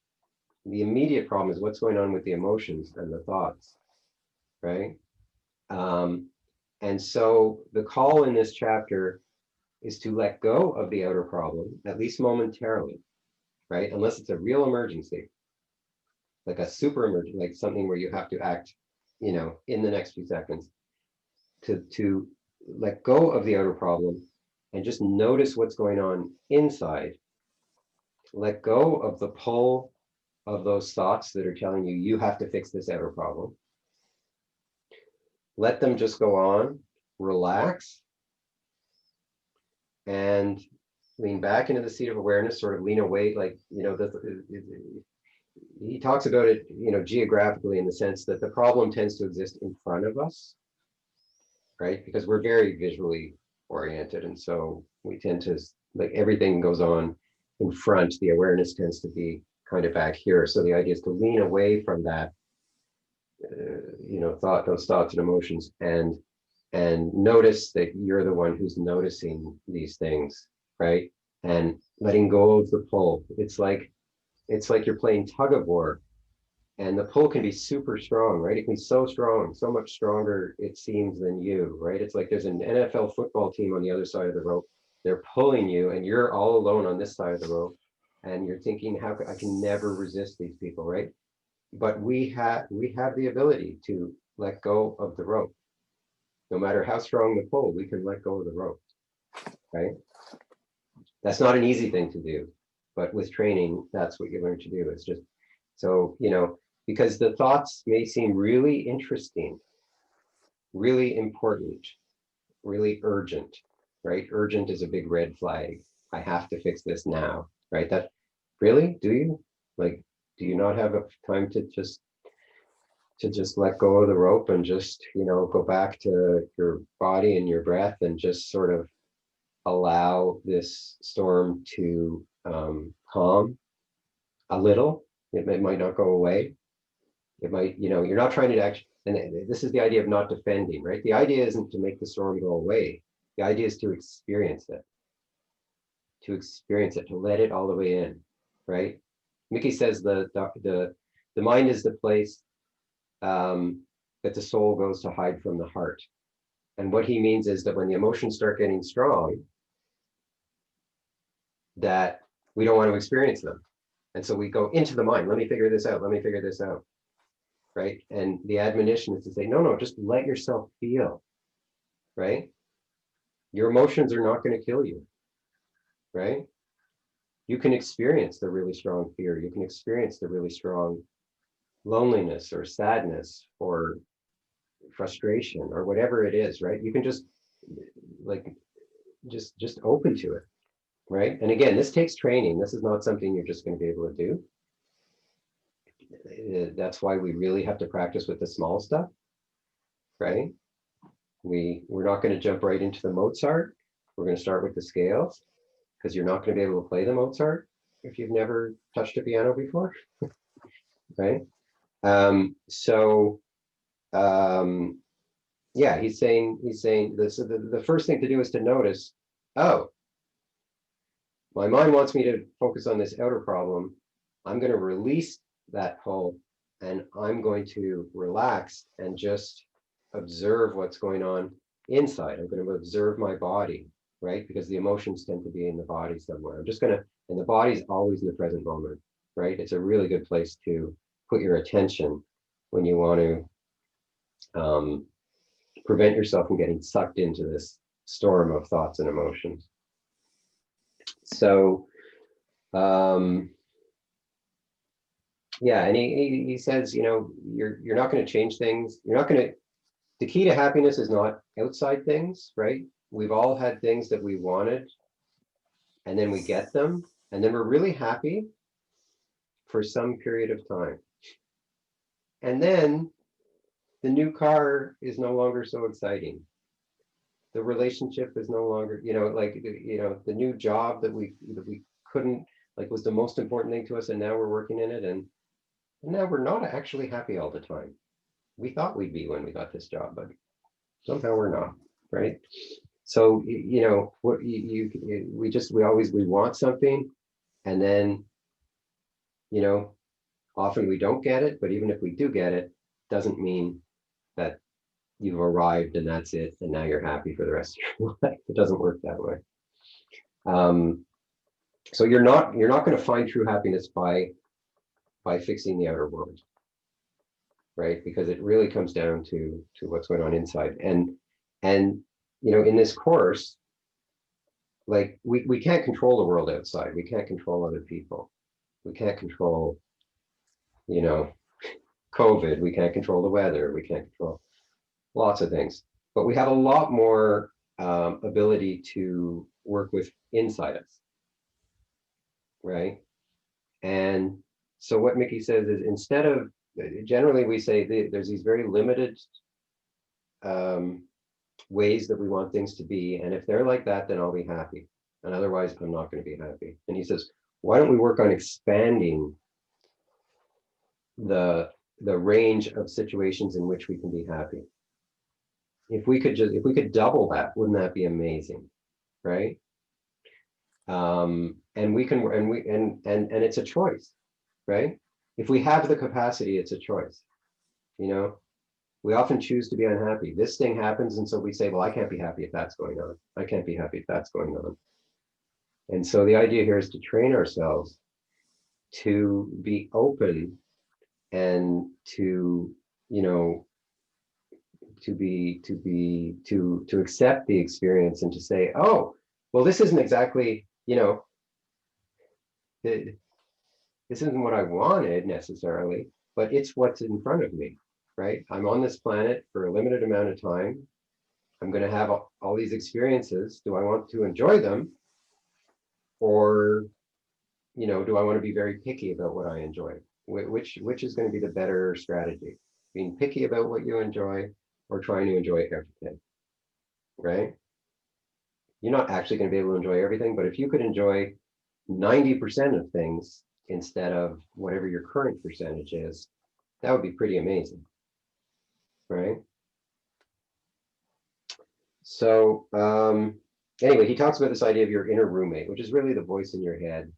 The immediate problem is what's going on with the emotions and the thoughts, right? And so the call in this chapter is to let go of the outer problem, at least momentarily, right? Unless it's a real emergency, like a super emergency, like something where you have to act, you know, in the next few seconds, to let go of the outer problem and just notice what's going on inside. Let go of the pull of those thoughts that are telling you, you have to fix this outer problem. Let them just go on, relax, and lean back into the seat of awareness, sort of lean away, like, you know, he talks about it, you know, geographically in the sense that the problem tends to exist in front of us, right? Because we're very visually oriented. And so we tend to, like, everything goes on in front. The awareness tends to be kind of back here. So the idea is to lean away from that, you know, those thoughts and emotions, and notice that you're the one who's noticing these things, right? And letting go of the pull. It's like you're playing tug of war, and the pull can be super strong, right? It can be so strong, so much stronger it seems than you, right? It's like there's an NFL football team on the other side of the rope. They're pulling you and you're all alone on this side of the rope. And you're thinking, I can never resist these people, right? But we have the ability to let go of the rope. No matter how strong the pull, we can let go of the rope, right? That's not an easy thing to do, but with training, that's what you learn to do. It's just, so, you know, because the thoughts may seem really interesting, really important, really urgent, right? Urgent is a big red flag. I have to fix this now, right? That really, do you? Like, do you not have time to just let go of the rope and just, you know, go back to your body and your breath and just sort of allow this storm to calm a little? It might not go away. It might, you know, you're not trying to actually, and this is the idea of not defending, right? The idea isn't to make the storm go away. The idea is to experience it, to let it all the way in, right? Mickey says the mind is the place that the soul goes to hide from the heart. And what he means is that when the emotions start getting strong, that we don't want to experience them. And so we go into the mind. Let me figure this out. Let me figure this out. Right. And the admonition is to say, no, just let yourself feel. Right. Your emotions are not going to kill you. Right. You can experience the really strong fear. You can experience the really strong loneliness or sadness or frustration or whatever it is. Right. You can just just open to it. Right. And again, this takes training. This is not something you're just going to be able to do. That's why we really have to practice with the small stuff, right? We're not going to jump right into the Mozart. We're going to start with the scales, because you're not going to be able to play the Mozart if you've never touched a piano before, right? Yeah, he's saying this. The first thing to do is to notice, oh, my mind wants me to focus on this outer problem. I'm going to release that pull, and I'm going to relax and just observe what's going on inside. I'm going to observe my body, right? Because the emotions tend to be in the body somewhere. I'm just going to, and the body's always in the present moment, right? It's a really good place to put your attention when you want to prevent yourself from getting sucked into this storm of thoughts and emotions. So, yeah, and he says, you know, you're not going to change things. You're not going to. The key to happiness is not outside things, right? We've all had things that we wanted, and then we get them, and then we're really happy for some period of time. And then the new car is no longer so exciting. The relationship is no longer, you know, like, you know, the new job that we couldn't, like, was the most important thing to us, and now we're working in it, and now we're not actually happy all the time. We thought we'd be when we got this job, but somehow we're not, right? So, you know, what we want something, and then, you know, often we don't get it, but even if we do get it, doesn't mean that you've arrived and that's it, and now you're happy for the rest of your life. It doesn't work that way. So you're not going to find true happiness by fixing the outer world, right? Because it really comes down to what's going on inside. And you know, in this course, like, we can't control the world outside. We can't control other people. We can't control, you know, COVID. We can't control the weather. We can't control lots of things. But we have a lot more ability to work with inside us, right? And so what Mickey says is, instead of, generally we say there's these very limited ways that we want things to be, and if they're like that, then I'll be happy, and otherwise I'm not going to be happy. And he says, why don't we work on expanding the range of situations in which we can be happy? If we could double that, wouldn't that be amazing, right? And it's a choice, right? If we have the capacity, it's a choice. You know, we often choose to be unhappy. This thing happens, and so we say, well, I can't be happy if that's going on. I can't be happy if that's going on. And so the idea here is to train ourselves to be open, and to, you know, to accept the experience, and to say, oh, well, this isn't exactly, you know, this isn't what I wanted necessarily, but it's what's in front of me, right? I'm on this planet for a limited amount of time. I'm going to have all these experiences. Do I want to enjoy them? Or, you know, do I want to be very picky about what I enjoy? Which is going to be the better strategy? Being picky about what you enjoy, or trying to enjoy everything, right? You're not actually going to be able to enjoy everything, but if you could enjoy 90% of things instead of whatever your current percentage is, that would be pretty amazing, right? So anyway, he talks about this idea of your inner roommate, which is really the voice in your head.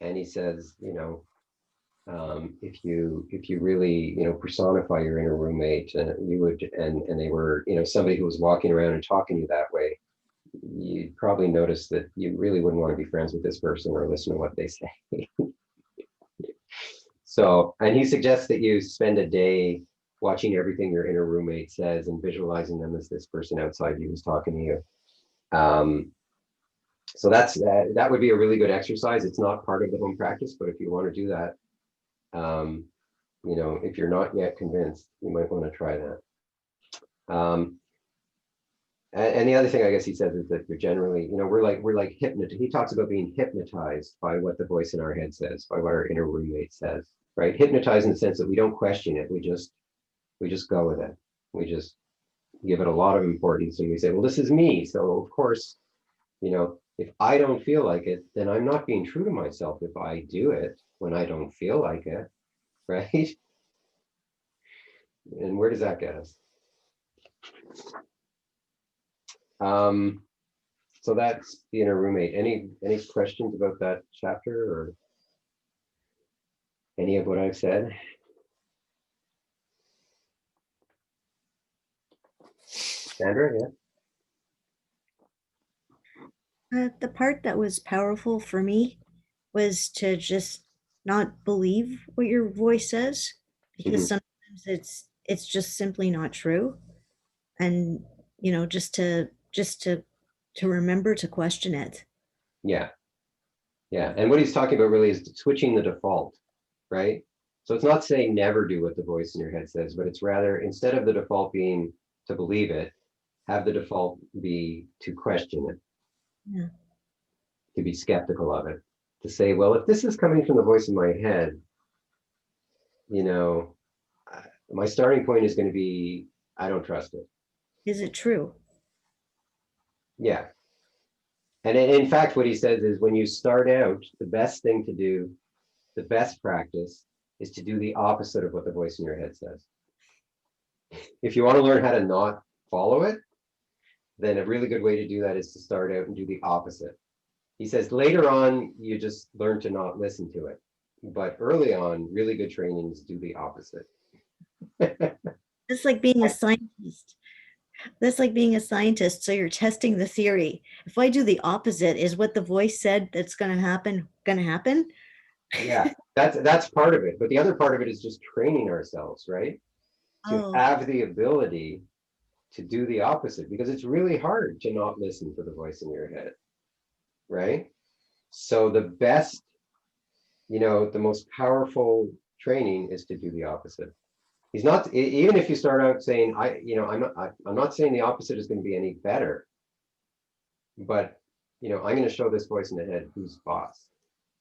And he says, you know, if you really, you know, personify your inner roommate, you would, and they were, you know, somebody who was walking around and talking to you that way, you'd probably notice that you really wouldn't want to be friends with this person or listen to what they say. So, and he suggests that you spend a day watching everything your inner roommate says and visualizing them as this person outside you who's talking to you. So that would be a really good exercise. It's not part of the home practice, but if you want to do that, you know, if you're not yet convinced, you might want to try that. And the other thing I guess he says is that you're generally, you know, we're like hypnotized. He talks about being hypnotized by what the voice in our head says, by what our inner roommate says, right? Hypnotized in the sense that we don't question it. We just go with it. We just give it a lot of importance, and we say, well, this is me. So of course, you know, if I don't feel like it, then I'm not being true to myself if I do it when I don't feel like it, right? And where does that get us? So that's the inner roommate. Any questions about that chapter or any of what I've said? Sandra, yeah. The part that was powerful for me was to just not believe what your voice says, because sometimes it's just simply not true. And, you know, just to remember to question it. Yeah. Yeah. And what he's talking about really is switching the default, right? So it's not saying never do what the voice in your head says, but it's rather, instead of the default being to believe it, have the default be to question it, Yeah. to be skeptical of it, to say, well, if this is coming from the voice in my head, you know, my starting point is going to be, I don't trust it. Is it true? Yeah. And in fact, what he says is when you start out, the best thing to do, the best practice is to do the opposite of what the voice in your head says. If you want to learn how to not follow it, then a really good way to do that is to start out and do the opposite. He says later on, you just learn to not listen to it. But early on, really good training is do the opposite. It's like being a scientist. That's like being a scientist. So you're testing the theory. If I do the opposite, is what the voice said that's going to happen going to happen? Yeah, that's part of it. But the other part of it is just training ourselves, right? To Oh, have the ability to do the opposite, because it's really hard to not listen to the voice in your head, right? So the best, you know, the most powerful training is to do the opposite. He's not, even if you start out saying, I'm not saying the opposite is going to be any better, but, you know, I'm going to show this voice in the head who's boss,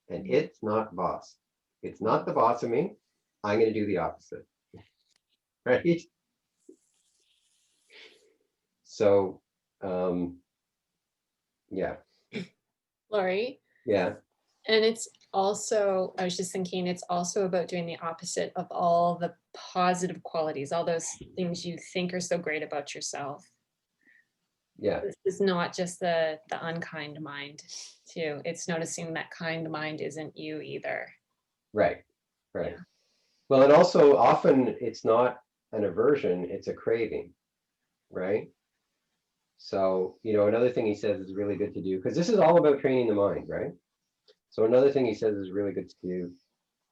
and it's not boss. It's not the boss of me. I'm going to do the opposite, right? So, yeah, Laurie. yeah, And it's also, I was just thinking, it's also about doing the opposite of all the positive qualities, all those things you think are so great about yourself. yeah, This is not just the unkind mind too. It's noticing that kind mind isn't you either. right, right. Yeah. Well, and also often it's not an aversion, it's a craving, right? So, you know, another thing he says is really good to do, because this is all about training the mind, right? So another thing he says is really good to do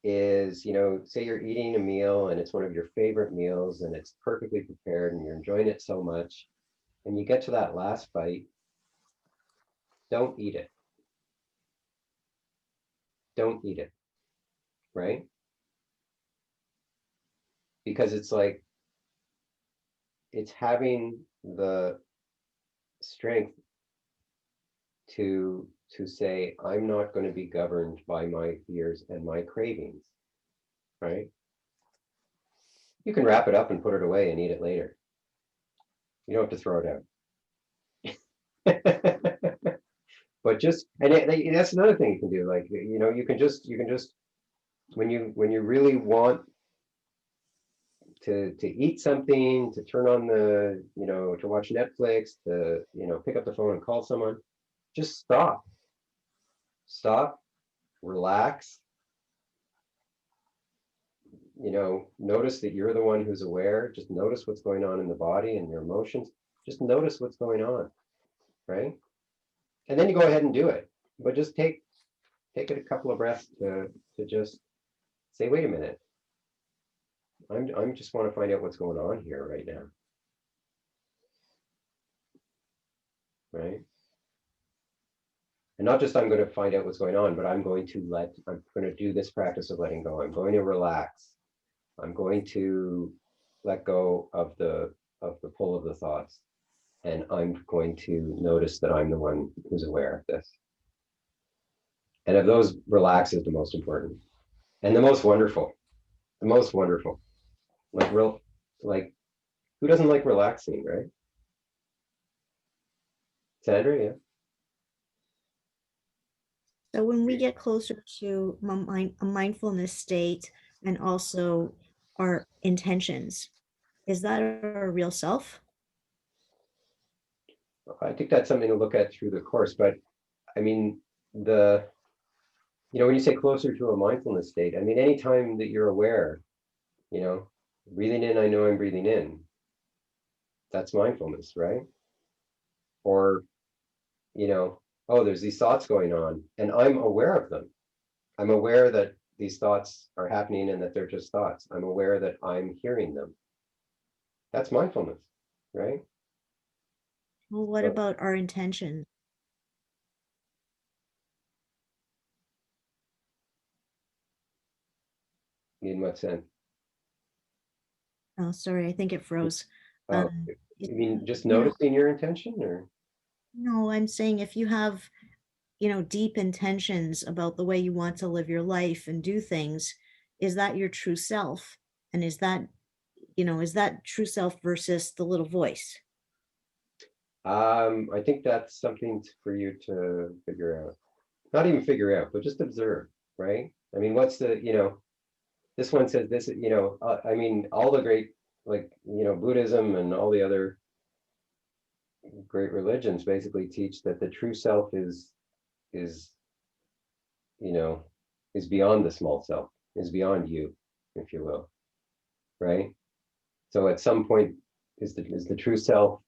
is, you know, say you're eating a meal and it's one of your favorite meals and it's perfectly prepared and you're enjoying it so much, and you get to that last bite, don't eat it. Don't eat it, right? Because it's like, it's having the strength to say, I'm not going to be governed by my fears and my cravings, right? You can wrap it up and put it away and eat it later. You don't have to throw it out. But just, and that's another thing you can do. Like, you know, you can just, when you really want to eat something, to turn on the, you know, to watch Netflix, to, you know, pick up the phone and call someone, just stop, relax, you know, notice that you're the one who's aware. Just notice what's going on in the body and your emotions. Just notice what's going on, right? And then you go ahead and do it. But just take it a couple of breaths to just say, wait a minute. I'm just want to find out what's going on here right now. Right? And not just I'm going to find out what's going on, but I'm going to do this practice of letting go. I'm going to relax. I'm going to let go of the pull of the thoughts. And I'm going to notice that I'm the one who's aware of this. And of those, relax is the most important and the most wonderful. The most wonderful. Like who doesn't like relaxing, right? Sandra, yeah. so when we get closer to a mindfulness state and also our intentions, is that our real self? I think that's something to look at through the course, but I mean, you know, when you say closer to a mindfulness state, I mean, anytime that you're aware, you know, breathing in, I know I'm breathing in, that's mindfulness, right? Or, you know, oh, there's these thoughts going on and I'm aware of them. I'm aware that these thoughts are happening and that they're just thoughts. I'm aware that I'm hearing them. That's mindfulness, right? Well, what So, about our intention? In what sense? Oh, sorry, I think it froze. Oh, It- you mean just you know, noticing your intention, or? No, I'm saying if you have, deep intentions about the way you want to live your life and do things, is that your true self? And is that true self versus the little voice? I think that's something for you to figure out. Not even figure out, but just observe, right? I mean, what's the, this one says this, I mean, all the great, like, Buddhism and all the other great religions basically teach that the true self is, is beyond the small self, is beyond you, if you will, right? So at some point, is the true self,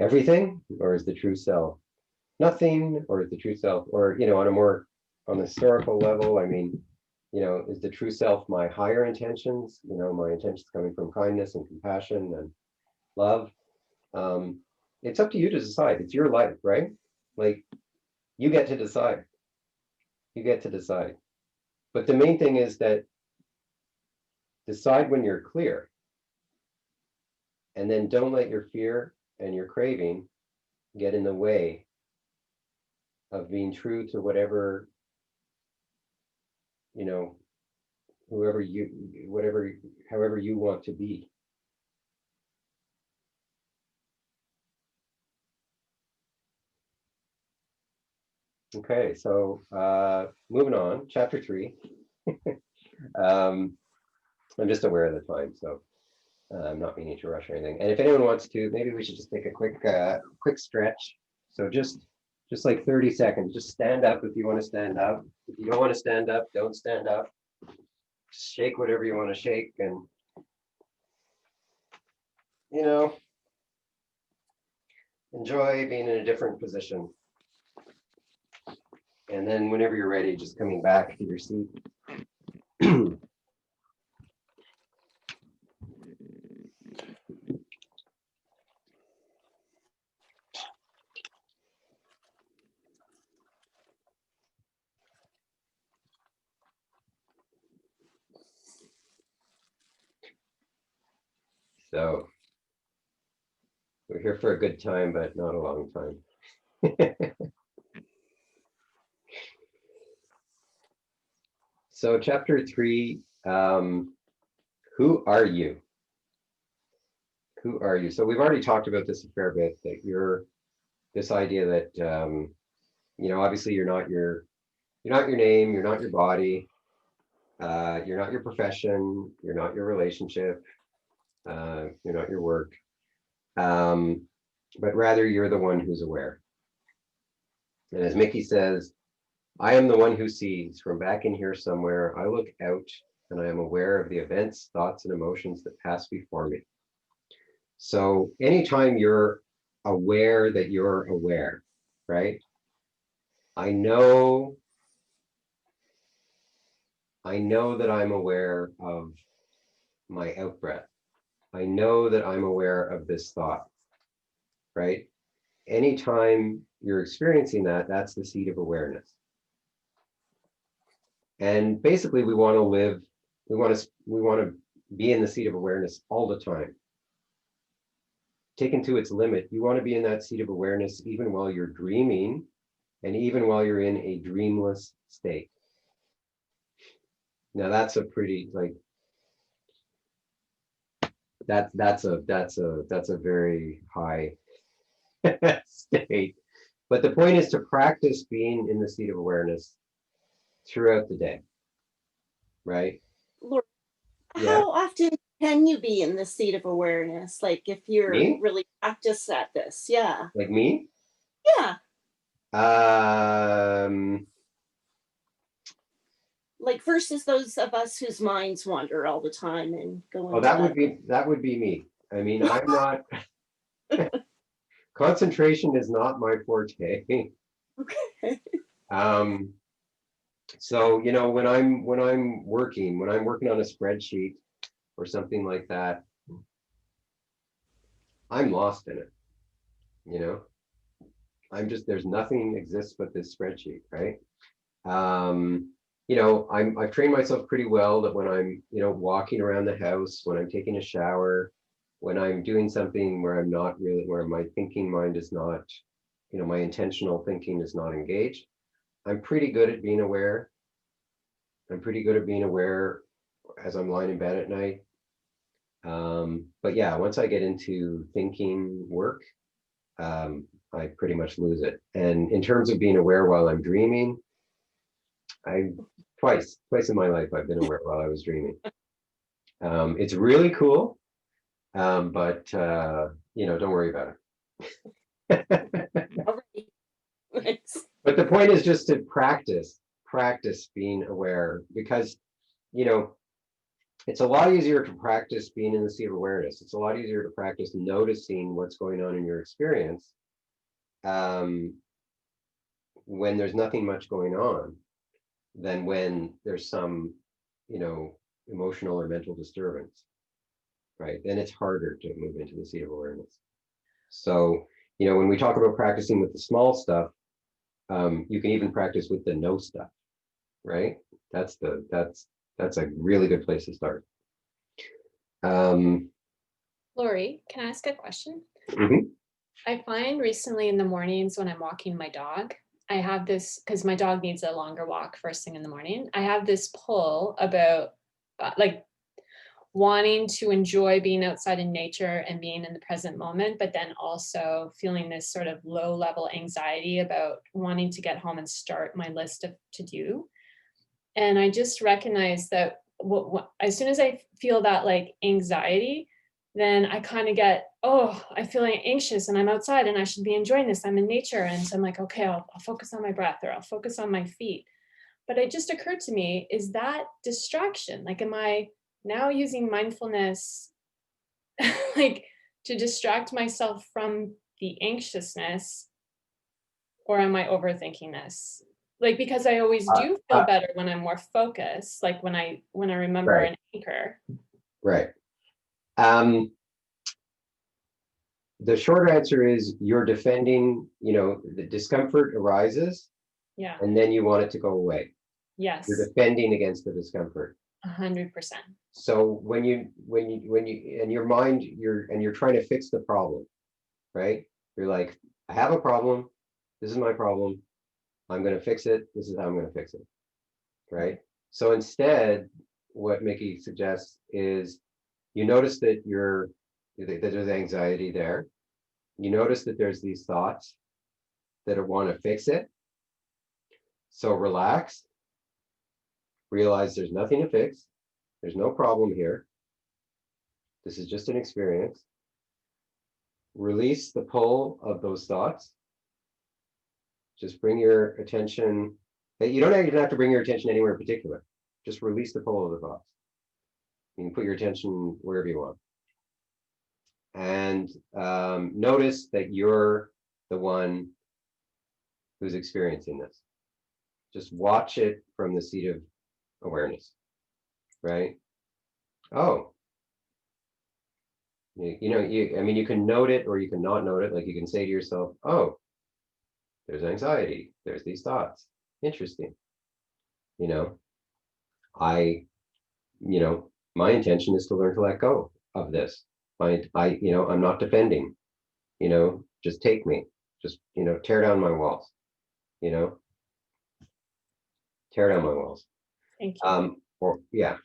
everything, or is the true self nothing, or is the true self, or on a historical level, I mean, is the true self my higher intentions, my intentions coming from kindness and compassion and love? It's up to you to decide. It's your life, right? Like, you get to decide. You get to decide. But the main thing is that decide when you're clear, and then don't let your fear and your craving get in the way of being true to whatever, however you want to be. Okay, so moving on, chapter 3. I'm just aware of the time, so I'm not meaning to rush or anything. And if anyone wants to, maybe we should just take a quick stretch. So just like 30 seconds, just stand up if you want to stand up. If you don't want to stand up, don't stand up. Shake whatever you want to shake, and enjoy being in a different position. And then whenever you're ready, just coming back to your seat. So we're here for a good time, but not a long time. So chapter 3, who are you? Who are you? So we've already talked about this a fair bit, that you're this idea that, obviously you're not your name, you're not your body, you're not your profession, you're not your relationship, you're not your work, but rather you're the one who's aware. And as Mickey says, I am the one who sees. From back in here somewhere, I look out and I am aware of the events, thoughts, and emotions that pass before me. So anytime you're aware that you're aware, right? I know that I'm aware of my out breath. I know that I'm aware of this thought, right? Anytime you're experiencing that, that's the seat of awareness. And basically we want to be in the seat of awareness all the time. Taken to its limit, you want to be in that seat of awareness even while you're dreaming, and even while you're in a dreamless state. Now that's a pretty, like, that's a very high state. But the point is to practice being in the seat of awareness throughout the day, right? Laura, Yeah. how often can you be in the seat of awareness? Like if you're Me? really practiced at this? Yeah. Like me? Yeah. Like versus those of us whose minds wander all the time and go into that would be me. I mean, I'm not concentration is not my forte. Okay. So when I'm working on a spreadsheet or something like that, I'm lost in it. I'm just, there's nothing exists but this spreadsheet, right? I've trained myself pretty well that when I'm, walking around the house, when I'm taking a shower, when I'm doing something where I'm not really, where my thinking mind is not, my intentional thinking is not engaged, I'm pretty good at being aware. I'm pretty good at being aware as I'm lying in bed at night. But yeah, once I get into thinking work, I pretty much lose it. And in terms of being aware while I'm dreaming, twice in my life I've been aware while I was dreaming. It's really cool, but don't worry about it. Nice. But the point is just to practice being aware, because it's a lot easier to practice being in the state of awareness. It's a lot easier to practice noticing what's going on in your experience when there's nothing much going on than when there's some, emotional or mental disturbance, right? Then it's harder to move into the state of awareness. So, when we talk about practicing with the small stuff, you can even practice with the no stuff, right? That's a really good place to start. Lori, can I ask a question? Mhm. I find recently in the mornings when I'm walking my dog, I have this, because my dog needs a longer walk first thing in the morning. I have this pull about like wanting to enjoy being outside in nature and being in the present moment, but then also feeling this sort of low level anxiety about wanting to get home and start my list of to do. And I just recognize that as soon as I feel that like anxiety, then I kind of get, I feel anxious and I'm outside and I should be enjoying this. I'm in nature. And so I'm like, okay, I'll focus on my breath, or I'll focus on my feet. But it just occurred to me, is that distraction? Like, am I now using mindfulness like to distract myself from the anxiousness, or am I overthinking this? Like, because I always do feel better when I'm more focused, like when I remember Right. an anchor. Right. The short answer is you're defending, the discomfort arises, Yeah. and then you want it to go away. Yes. You're defending against the discomfort. 100%. So when you in your mind, you're trying to fix the problem, right? You're like, I have a problem. This is my problem. I'm going to fix it. This is how I'm going to fix it. Right. So instead, what Mickey suggests is you notice that that there's anxiety there. You notice that there's these thoughts that want to fix it. So relax. Realize there's nothing to fix. There's no problem here. This is just an experience. Release the pull of those thoughts. Just bring your attention. You don't even have to bring your attention anywhere in particular. Just release the pull of the thoughts. You can put your attention wherever you want. And notice that you're the one who's experiencing this. Just watch it from the seat of awareness, right? Oh, you can note it or you can not note it. Like you can say to yourself, oh, there's anxiety. There's these thoughts. Interesting. My intention is to learn to let go of this. I'm not defending, just take me, just, tear down my walls, tear down my walls. Thank you. Yeah.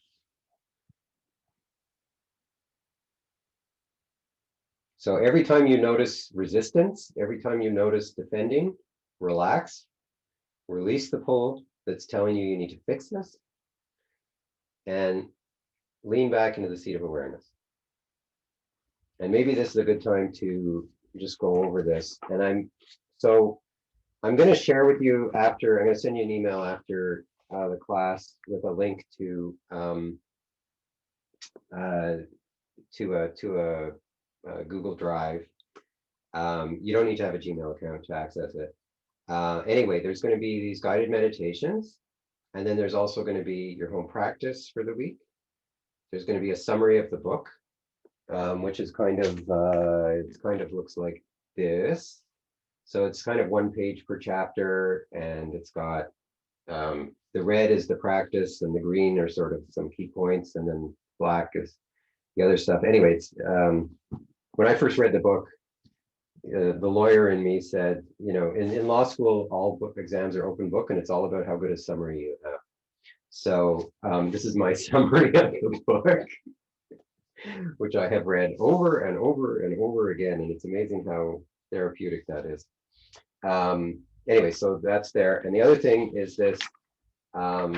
So every time you notice resistance, every time you notice defending, relax, release the pull that's telling you need to fix this, and lean back into the seat of awareness. And maybe this is a good time to just go over this. And I'm going to share with you after, I'm going to send you an email after the class with a link to a Google Drive. You don't need to have a Gmail account to access it. Anyway, there's going to be these guided meditations, and then there's also going to be your home practice for the week. There's going to be a summary of the book, which is it kind of looks like this. So it's kind of one page per chapter, and it's got The red is the practice, and the green are sort of some key points, and then black is the other stuff. Anyways, when I first read the book, the lawyer in me said, in law school, all book exams are open book, and it's all about how good a summary you have. So this is my summary of the book, which I have read over and over and over again, and it's amazing how therapeutic that is. Anyway, so that's there. And the other thing is this, how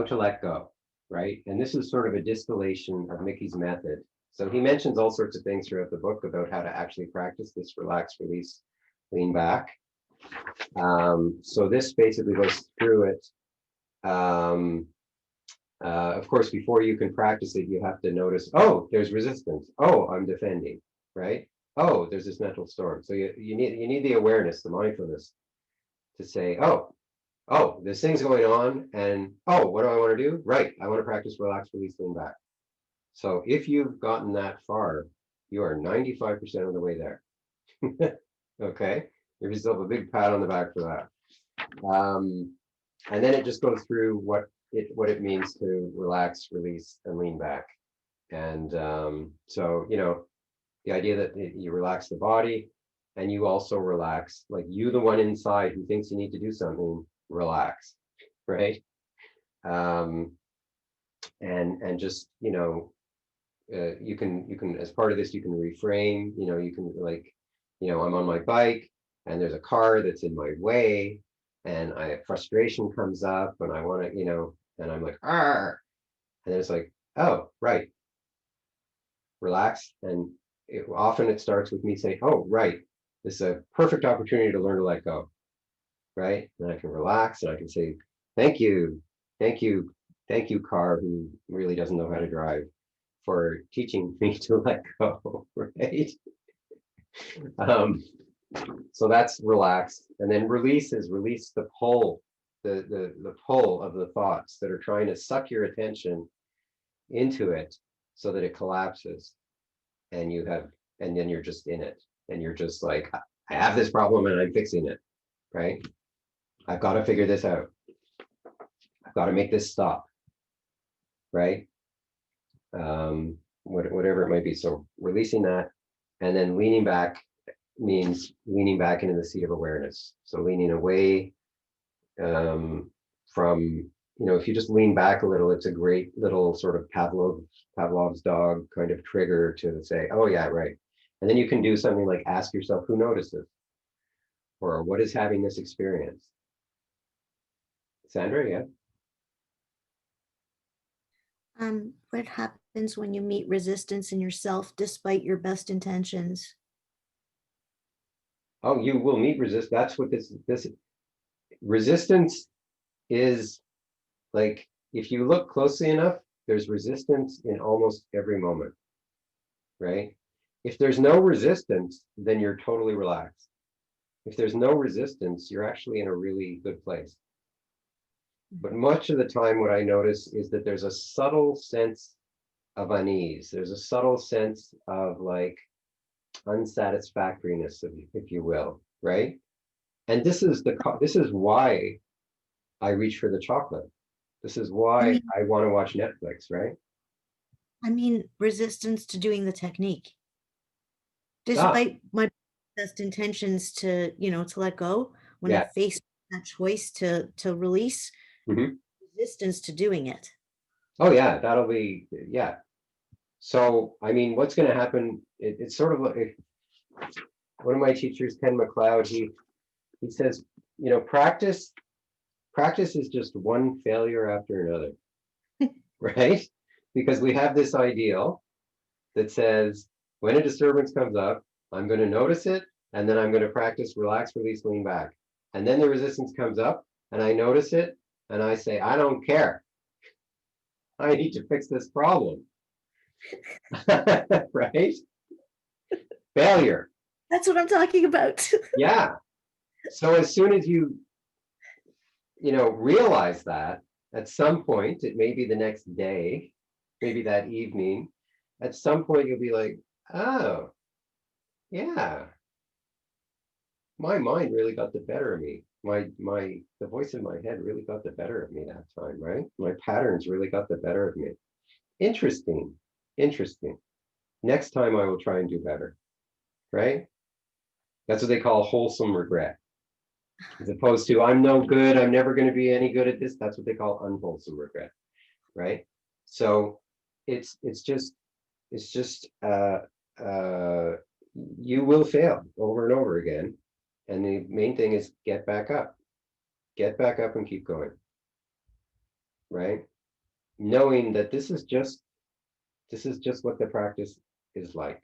to let go, right? And this is sort of a distillation of Mickey's method. So he mentions all sorts of things throughout the book about how to actually practice this relax, release, lean back. So this basically goes through it. Of course, before you can practice it, you have to notice, oh, there's resistance. Oh, I'm defending, right? Oh, there's this mental storm. So you need the awareness, the mindfulness to say, oh, this thing's going on, and oh, what do I want to do? Right, I want to practice relax, release, lean back. So if you've gotten that far, you are 95% of the way there. Okay, give yourself a big pat on the back for that. And then it just goes through what it means to relax, release, and lean back. And so the idea that you relax the body, and you also relax, like you, the one inside who thinks you need to do something, relax, right? And just you can as part of this, you can reframe. You can I'm on my bike and there's a car that's in my way, and frustration comes up, and I want to and I'm like, "Arr!" And then it's like, oh, right, relax. And often it starts with me saying, oh, right, this is a perfect opportunity to learn to let go, right? And I can relax, and I can say, thank you, car who really doesn't know how to drive, for teaching me to let go, right? So that's relax. And then release the pull, the pull of the thoughts that are trying to suck your attention into it so that it collapses, and then you're just in it, and you're just like, I have this problem and I'm fixing it, right? I've got to figure this out. I've got to make this stop, right? Whatever it might be. So releasing that, and then leaning back means leaning back into the seat of awareness. So leaning away from, if you just lean back a little, it's a great little sort of Pavlov's dog kind of trigger to say, oh yeah, right. And then you can do something like ask yourself, who notices? Or what is having this experience? Sandra, yeah? What happens when you meet resistance in yourself despite your best intentions? Oh, you will meet resistance. That's what this resistance is. Like, if you look closely enough, there's resistance in almost every moment, right? If there's no resistance, then you're totally relaxed. If there's no resistance, you're actually in a really good place. But much of the time, what I notice is that there's a subtle sense of unease. There's a subtle sense of like unsatisfactoriness, if you will, right? And this is why I reach for the chocolate. This is why I want to watch Netflix, right? I mean, resistance to doing the technique. Despite my best intentions to let go, when I face that choice to release, resistance to doing it. Oh yeah, that'll be, yeah. So, I mean, what's going to happen, it's sort of like, one of my teachers, Ken McLeod, he says, practice is just one failure after another, right? Because we have this ideal that says, when a disturbance comes up, I'm going to notice it, and then I'm going to practice relax, release, lean back. And then the resistance comes up, and I notice it, and I say, I don't care. I need to fix this problem. Right? Failure. That's what I'm talking about. Yeah. So as soon as you realize that, at some point, it may be the next day, maybe that evening, at some point you'll be like, oh, yeah, my mind really got the better of me. the voice in my head really got the better of me that time, right? My patterns really got the better of me. Interesting, interesting. Next time I will try and do better, right? That's what they call wholesome regret. As opposed to, I'm no good, I'm never going to be any good at this. That's what they call unwholesome regret, right? So it's just you will fail over and over again. And the main thing is get back up and keep going, right? Knowing that this is just what the practice is like,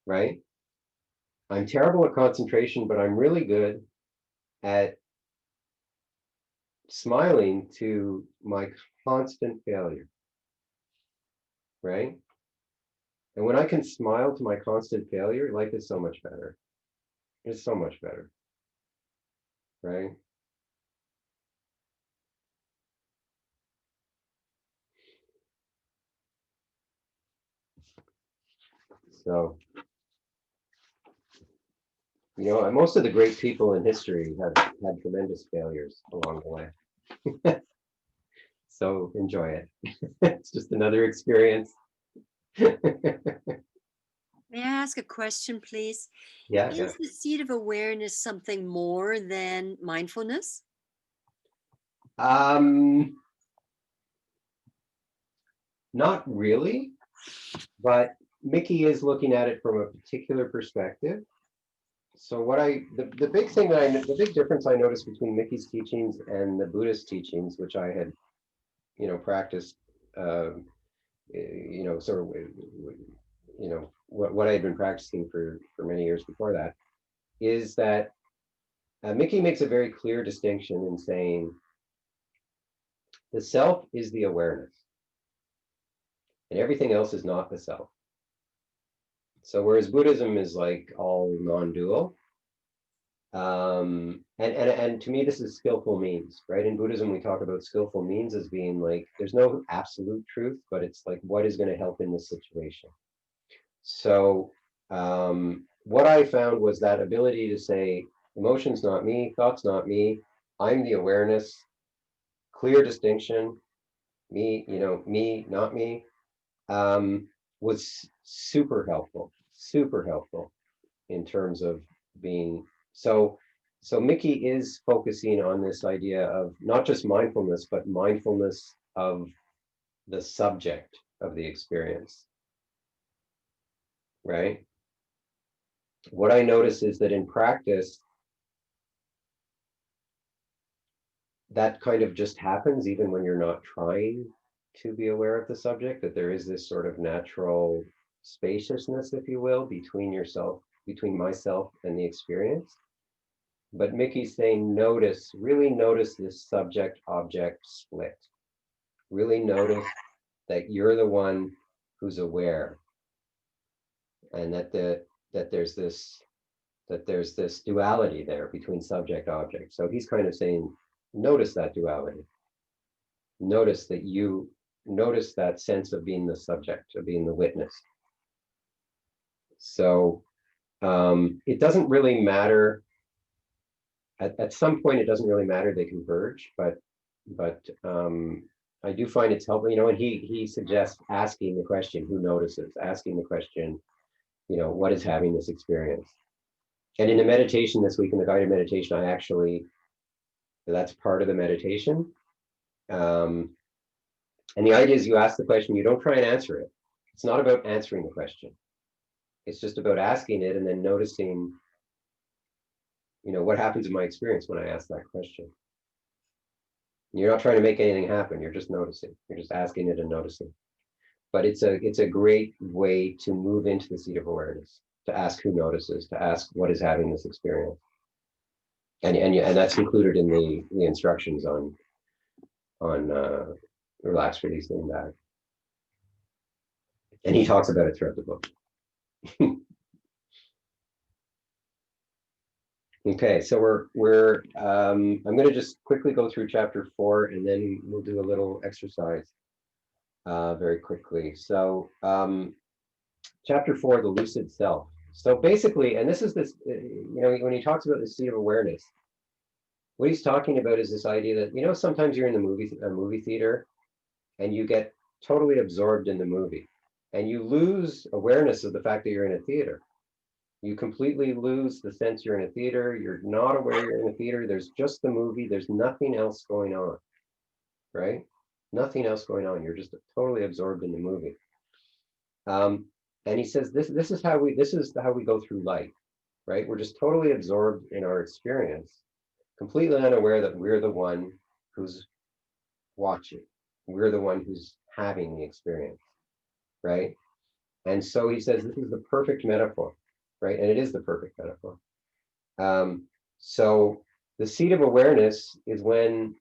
right? I'm terrible at concentration, but I'm really good at smiling to my constant failure, right? And when I can smile to my constant failure, life is so much better. It's so much better, right? So, you know, most of the great people in history have had tremendous failures along the way. So enjoy it. It's just another experience. May I ask a question, please? Yeah. Is the seed of awareness something more than mindfulness? Not really, but Mickey is looking at it from a particular perspective. So the big thing the big difference I noticed between Mickey's teachings and the Buddhist teachings, which I had, you know, practiced, you know, sort of, you know, what I had been practicing for many years before that, is that Mickey makes a very clear distinction in saying the self is the awareness and everything else is not the self. So whereas Buddhism is like all non-dual, and to me this is skillful means, right? In Buddhism we talk about skillful means as being like there's no absolute truth, but it's like what is going to help in this situation. So what I found was that ability to say emotions not me, thoughts not me, I'm the awareness, clear distinction, me, you know, me, not me, was super helpful in terms of being so Mickey is focusing on this idea of not just mindfulness, but mindfulness of the subject of the experience, right? What I notice is that in practice, that kind of just happens even when you're not trying to be aware of the subject, that there is this sort of natural spaciousness, if you will, between myself and the experience. But Mickey's saying, really notice this subject-object split. Really notice that you're the one who's aware, and that there's this duality there between subject-object. So he's kind of saying, notice that duality. Notice that sense of being the subject, of being the witness. So it doesn't really matter. At some point, it doesn't really matter. They converge, but I do find it's helpful. You know, and he suggests asking the question, who notices? Asking the question, you know, what is having this experience? And in the meditation this week, in the guided meditation, that's part of the meditation. And the idea is you ask the question, you don't try and answer it. It's not about answering the question. It's just about asking it and then noticing, you know, what happens in my experience when I ask that question. You're not trying to make anything happen. You're just noticing. You're just asking it and noticing. But it's a great way to move into the seat of awareness, to ask who notices, to ask what is having this experience. And that's included in the instructions on relax, release, lean back. And he talks about it throughout the book. Okay, so I'm going to just quickly go through chapter 4, and then we'll do a little exercise very quickly. So chapter 4, the lucid self. So basically, and this, you know, when he talks about the seat of awareness, what he's talking about is this idea that, you know, sometimes you're in the movie theater and you get totally absorbed in the movie and you lose awareness of the fact that you're in a theater. You completely lose the sense you're in a theater. You're not aware you're in a theater. There's just the movie. There's nothing else going on, right? Nothing else going on. You're just totally absorbed in the movie. And he says this is how we go through life, right? We're just totally absorbed in our experience, completely unaware that we're the one who's watching. We're the one who's having the experience, right? And so he says this is the perfect metaphor, right? And it is the perfect metaphor. So the seat of awareness is when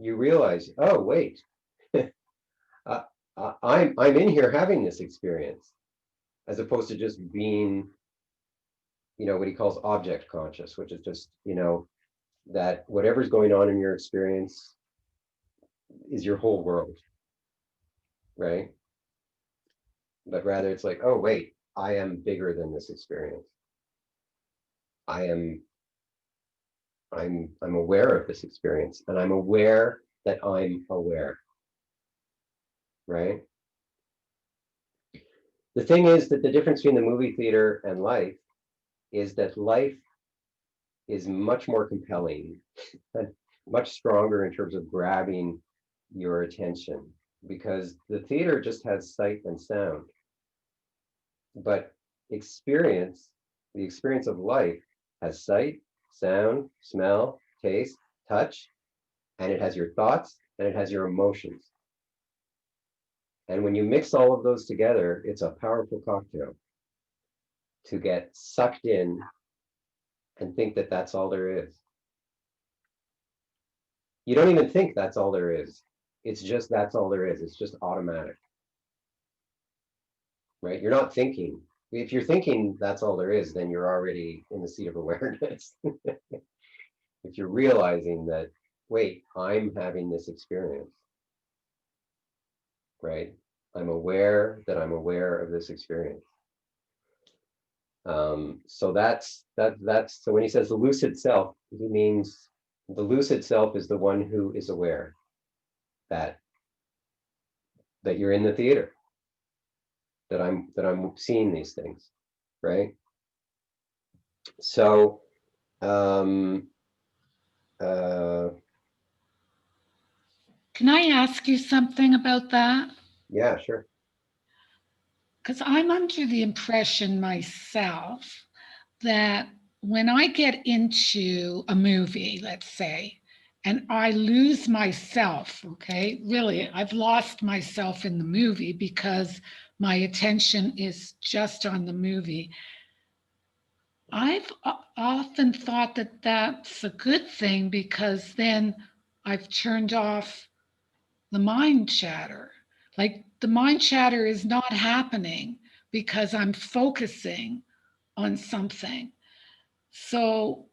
you realize, oh, wait, I'm in here having this experience, as opposed to just being, you know, what he calls object conscious, which is just, you know, that whatever's going on in your experience is your whole world, right? But rather it's like, oh, wait, I am bigger than this experience. I'm aware of this experience, and I'm aware that I'm aware, right? The thing is that the difference between the movie theater and life is that life is much more compelling and much stronger in terms of grabbing your attention, because the theater just has sight and sound. But the experience of life has sight, sound, smell, taste, touch, and it has your thoughts and it has your emotions. And when you mix all of those together, it's a powerful cocktail to get sucked in and think that that's all there is. You don't even think that's all there is. It's just that's all there is. It's just automatic, right? You're not thinking. If you're thinking that's all there is, then you're already in the seat of awareness. If you're realizing that, wait, I'm having this experience, right? I'm aware that I'm aware of this experience. So so when he says the lucid self, he means the lucid self is the one who is aware that you're in the theater, that I'm seeing these things, right? So Can I ask you something about that? yeah, sure. Because I'm under the impression myself that when I get into a movie, let's say, and I lose myself, okay, really, I've lost myself in the movie because my attention is just on the movie. I've often thought that that's a good thing, because then I've turned off the mind chatter. Like the mind chatter is not happening because I'm focusing on something. So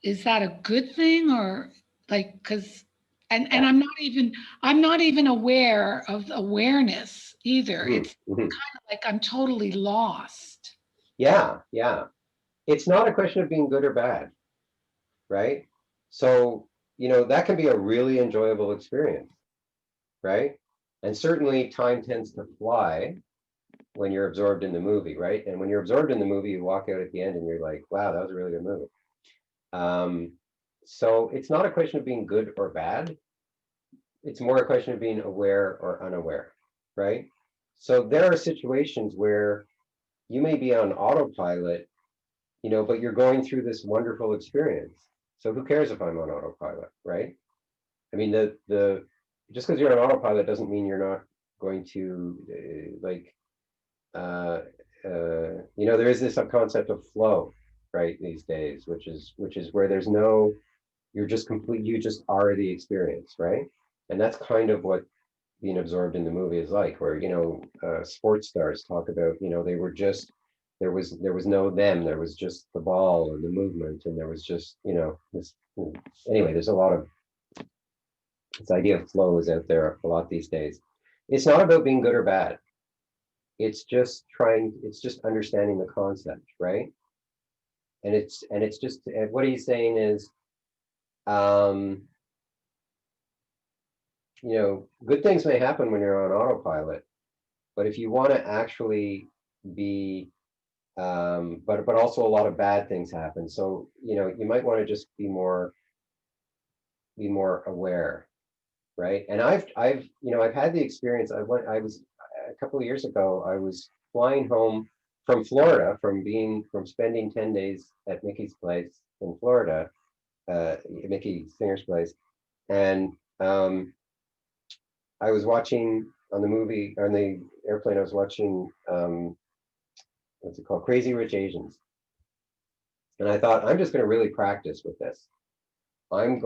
is that a good thing, or like, because and I'm not even aware of awareness either. Mhm, It's mhm. kind of like I'm totally lost. Yeah, yeah. It's not a question of being good or bad, right? So, you know, that can be a really enjoyable experience, right? And certainly time tends to fly when you're absorbed in the movie, right? And when you're absorbed in the movie, you walk out at the end and you're like, wow, that was a really good movie. So it's not a question of being good or bad. It's more a question of being aware or unaware, right? So there are situations where you may be on autopilot, you know, but you're going through this wonderful experience. So who cares if I'm on autopilot, right? I mean, the just because you're on autopilot doesn't mean you're not going to you know, there is this concept of flow, right, these days, which is where there's no, you're just complete, you just are the experience, right? And that's kind of what being absorbed in the movie is like, where, you know, sports stars talk about, you know, they were just, there was no them, there was just the ball and the movement, and there was just, you know, this, anyway, there's a lot of, this idea of flow is out there a lot these days. It's not about being good or bad. It's just understanding the concept, right? And it's just, what he's saying is, you know, good things may happen when you're on autopilot, but if you want to actually be, but also a lot of bad things happen. So, you know, you might want to just be more aware, right? And I've, you know, I've had the experience. I was a couple of years ago, I was flying home from Florida, from spending 10 days at Mickey's place in Florida, Mickey Singer's place. And I was watching on the airplane, I was watching, what's it called? Crazy Rich Asians. And I thought, I'm just going to really practice with this. I'm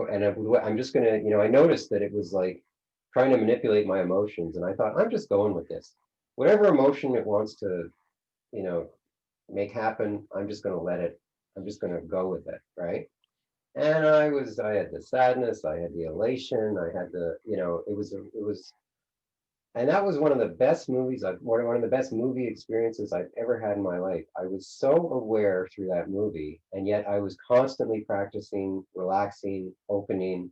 just going to, you know, I noticed that it was like trying to manipulate my emotions. And I thought, I'm just going with this. Whatever emotion it wants to, you know, make happen, I'm just going to go with it. Right. And I had the sadness, I had the elation, I had the, you know, and that was one of the best one of the best movie experiences I've ever had in my life. I was so aware through that movie, and yet I was constantly practicing, relaxing, opening,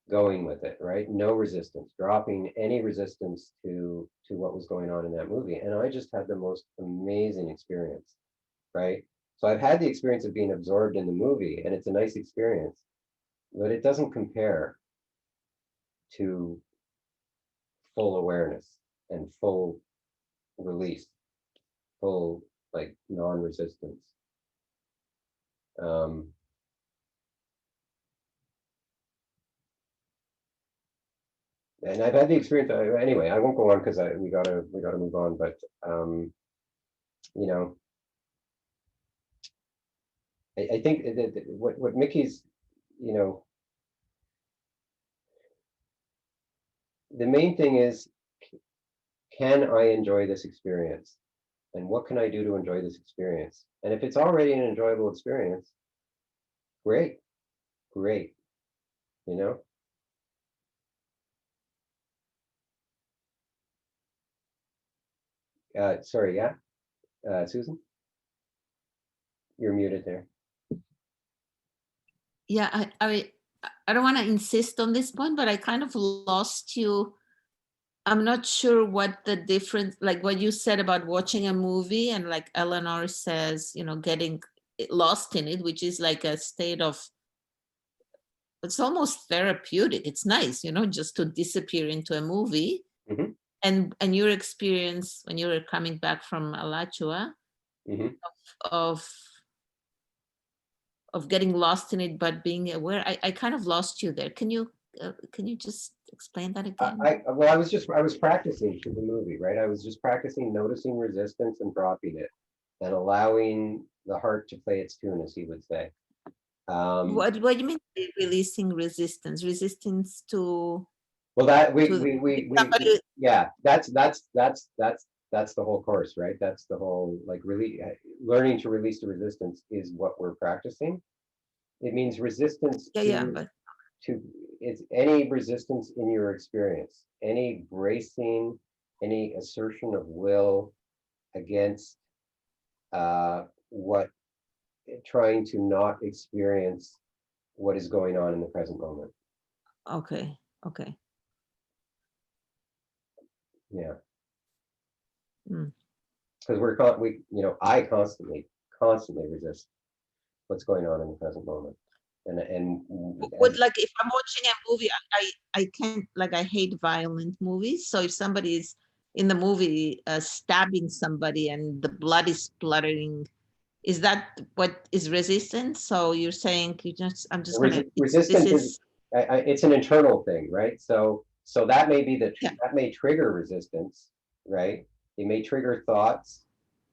going with it, right? No resistance, dropping any resistance to what was going on in that movie. And I just had the most amazing experience, right? So I've had the experience of being absorbed in the movie, and it's a nice experience, but it doesn't compare to full awareness and full release, full like non-resistance. And I've had the experience. Anyway, I won't go on because we gotta move on. But you know, I think that what Mickey's, you know, the main thing is, can I enjoy this experience? And what can I do to enjoy this experience? And if it's already an enjoyable experience, great, you know? Sorry, yeah, Susan? You're muted there. Yeah, I don't want to insist on this point, but I kind of lost you. I'm not sure what the difference, like what you said about watching a movie and like Eleanor says, you know, getting lost in it, which is like a state of, it's almost therapeutic. It's nice, you know, just to disappear into a movie. Mm-hmm. And your experience when you were coming back from Alachua, Mm-hmm. of getting lost in it, but being aware. I kind of lost you there. Can you just explain that again? I was practicing through the movie, right? I was just practicing noticing resistance and dropping it, and allowing the heart to play its tune, as he would say. What do you mean by releasing resistance? Resistance to? Well, that yeah, that's the whole course, right? That's the whole, like, really learning to release the resistance is what we're practicing. It means resistance to it's any resistance in your experience, any bracing, any assertion of will against what, trying to not experience what is going on in the present moment. Okay. Yeah. Mm. Because you know, I constantly resist what's going on in the present moment. But like if I'm watching a movie, I can't, like, I hate violent movies. So if somebody is in the movie stabbing somebody and the blood is splattering, is that what is resistance? So you're saying I'm just gonna resistance it's an internal thing, right? So that may be that may trigger resistance, right? It may trigger thoughts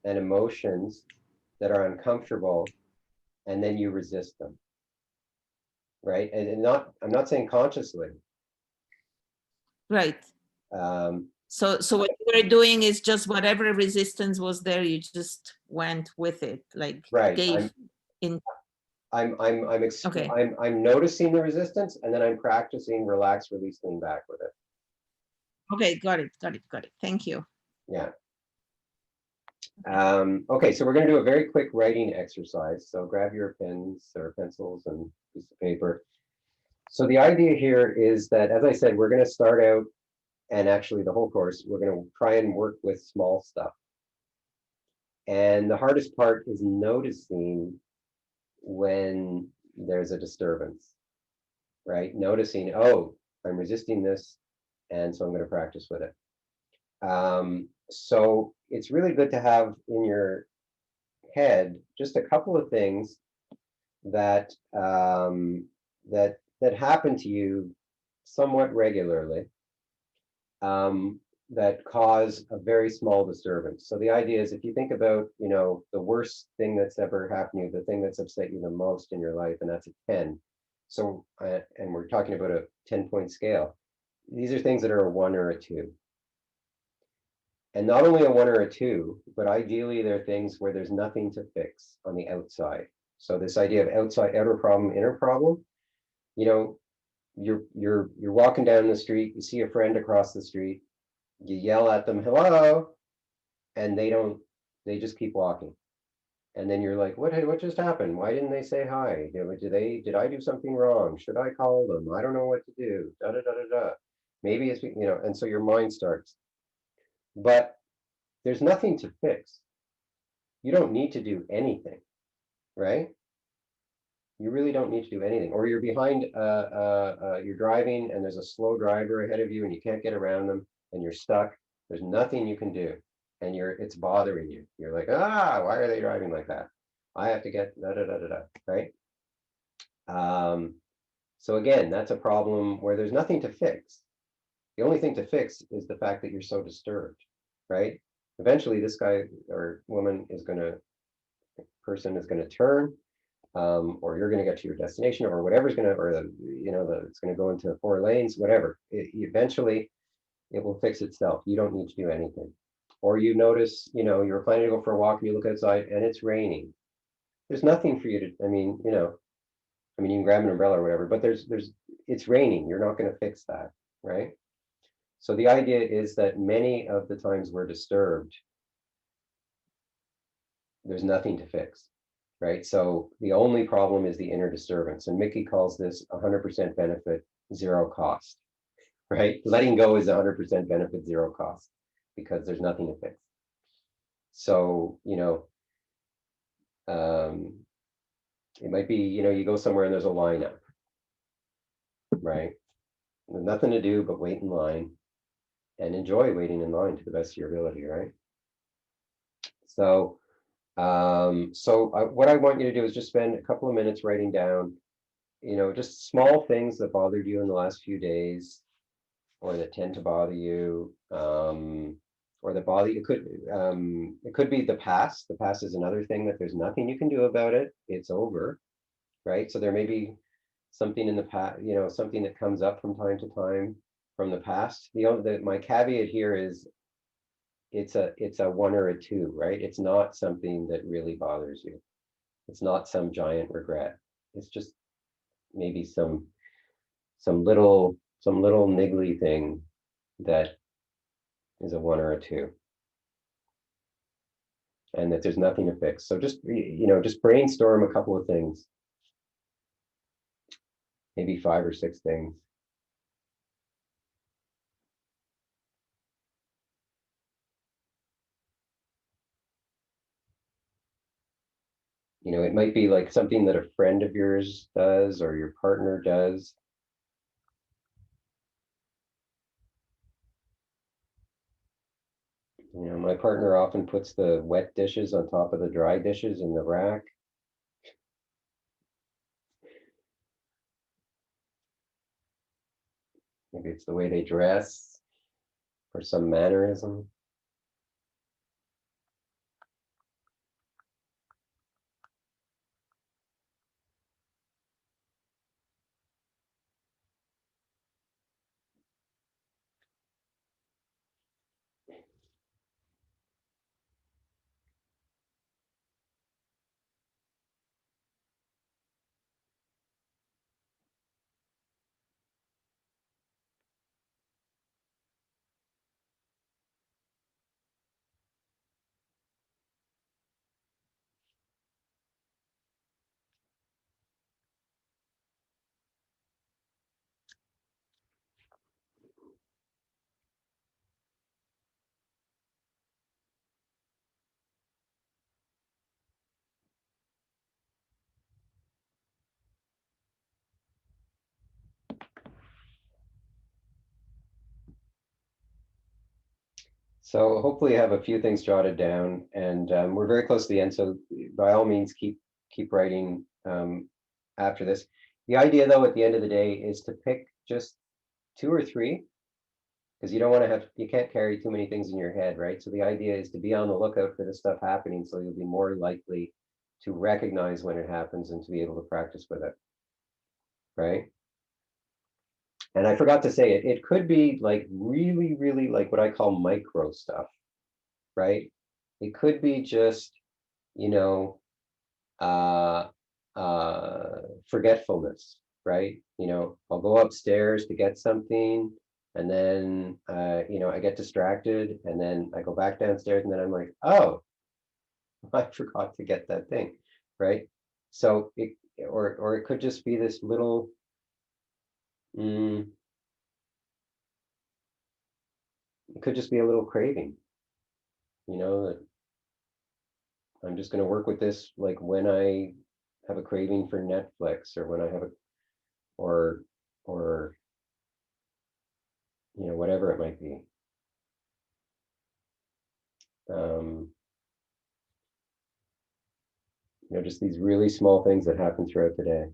and emotions that are uncomfortable, and then you resist them, right? And I'm not saying consciously, right. So what you were doing is just whatever resistance was there, you just went with it, like right? gave in. Okay. I'm noticing the resistance, and then I'm practicing relax, release, lean back with it. Okay, got it. Thank you. Yeah. Okay, so we're going to do a very quick writing exercise. So grab your pens or pencils and piece of paper. So the idea here is that, as I said, we're going to start out, and actually the whole course, we're going to try and work with small stuff. And the hardest part is noticing when there's a disturbance, right? Noticing, oh, I'm resisting this, and so I'm going to practice with it. So it's really good to have in your head just a couple of things that that happen to you somewhat regularly, that cause a very small disturbance. So the idea is, if you think about, you know, the worst thing that's ever happened to you, the thing that's upset you the most in your life, and that's a 10. So, and we're talking about a 10-point scale. These are things that are a 1 or a 2. And not only a 1 or a 2, but ideally they're things where there's nothing to fix on the outside. So this idea of outside, outer problem, inner problem, you know, you're walking down the street, you see a friend across the street, you yell at them, hello, and they just keep walking. And then you're like, what just happened? Why didn't they say hi? Did I do something wrong? Should I call them? I don't know what to do. Da da da da da. Maybe it's, you know, and so your mind starts. But there's nothing to fix. You don't need to do anything, right? You really don't need to do anything. Or you're behind, you're driving and there's a slow driver ahead of you and you can't get around them and you're stuck. There's nothing you can do, and it's bothering you. You're like, why are they driving like that? I have to get da da da da da, right? So again, that's a problem where there's nothing to fix. The only thing to fix is the fact that you're so disturbed, right? Eventually, this guy or woman person is gonna turn, or you're going to get to your destination, or whatever's going to, or it's going to go into 4 lanes, whatever. Eventually, it will fix itself. You don't need to do anything. Or you notice, you know, you're planning to go for a walk and you look outside and it's raining. There's nothing for you to, you can grab an umbrella or whatever, but it's raining. You're not going to fix that, right? So the idea is that many of the times we're disturbed, there's nothing to fix. Right? So the only problem is the inner disturbance. And Mickey calls this 100% benefit, 0 cost, right? Letting go is 100% benefit, 0 cost, because there's nothing to fix. So, it might be, you go somewhere and there's a lineup, right? There's nothing to do but wait in line and enjoy waiting in line to the best of your ability, right? So, what I want you to do is just spend a couple of minutes writing down, just small things that bothered you in the last few days, or that tend to bother you, or that bother you. It could be the past. The past is another thing that there's nothing you can do about it. It's over, right? So there may be something in the past, something that comes up from time to time from the past. My caveat here is it's a 1 or a 2, right? It's not something that really bothers you. It's not some giant regret. It's just maybe some little niggly thing that is a 1 or a 2, and that there's nothing to fix. So just just brainstorm a couple of things, maybe 5 or 6 things. It might be like something that a friend of yours does or your partner does. My partner often puts the wet dishes on top of the dry dishes in the rack. Maybe it's the way they dress or some mannerism. So hopefully you have a few things jotted down, and we're very close to the end. So by all means, keep writing after this. The idea, though, at the end of the day, is to pick just 2 or 3, because you don't want to have, you can't carry too many things in your head, right? So the idea is to be on the lookout for this stuff happening, so you'll be more likely to recognize when it happens and to be able to practice with it, right? And I forgot to say it, it could be like really, really like what I call micro stuff, right? It could be just, you know, forgetfulness, right? You know, I'll go upstairs to get something, and then, you know, I get distracted, and then I go back downstairs, and then I'm like, oh, I forgot to get that thing, right? So it, or it could just be this little, it could just be a little craving, you know, that I'm just going to work with this, like when I have a craving for Netflix, or when I have a, or, you know, whatever it might be. You know, just these really small things that happen throughout the day.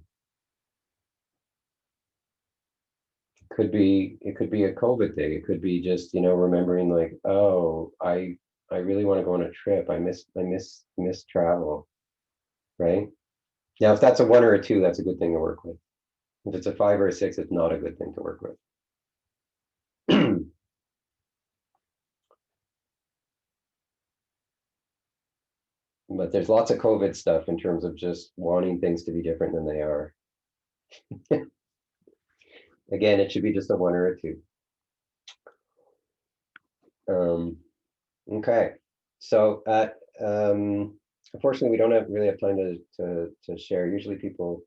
It could be a COVID thing. It could be just, you know, remembering like, oh, I really want to go on a trip. I miss travel, right? Now, if that's a 1 or a 2, that's a good thing to work with. If it's a 5 or a 6, it's not a good thing to work with. But there's lots of COVID stuff in terms of just wanting things to be different than they are. Again, it should be just a 1 or a 2. Okay, so unfortunately, we don't really have time to share. Usually people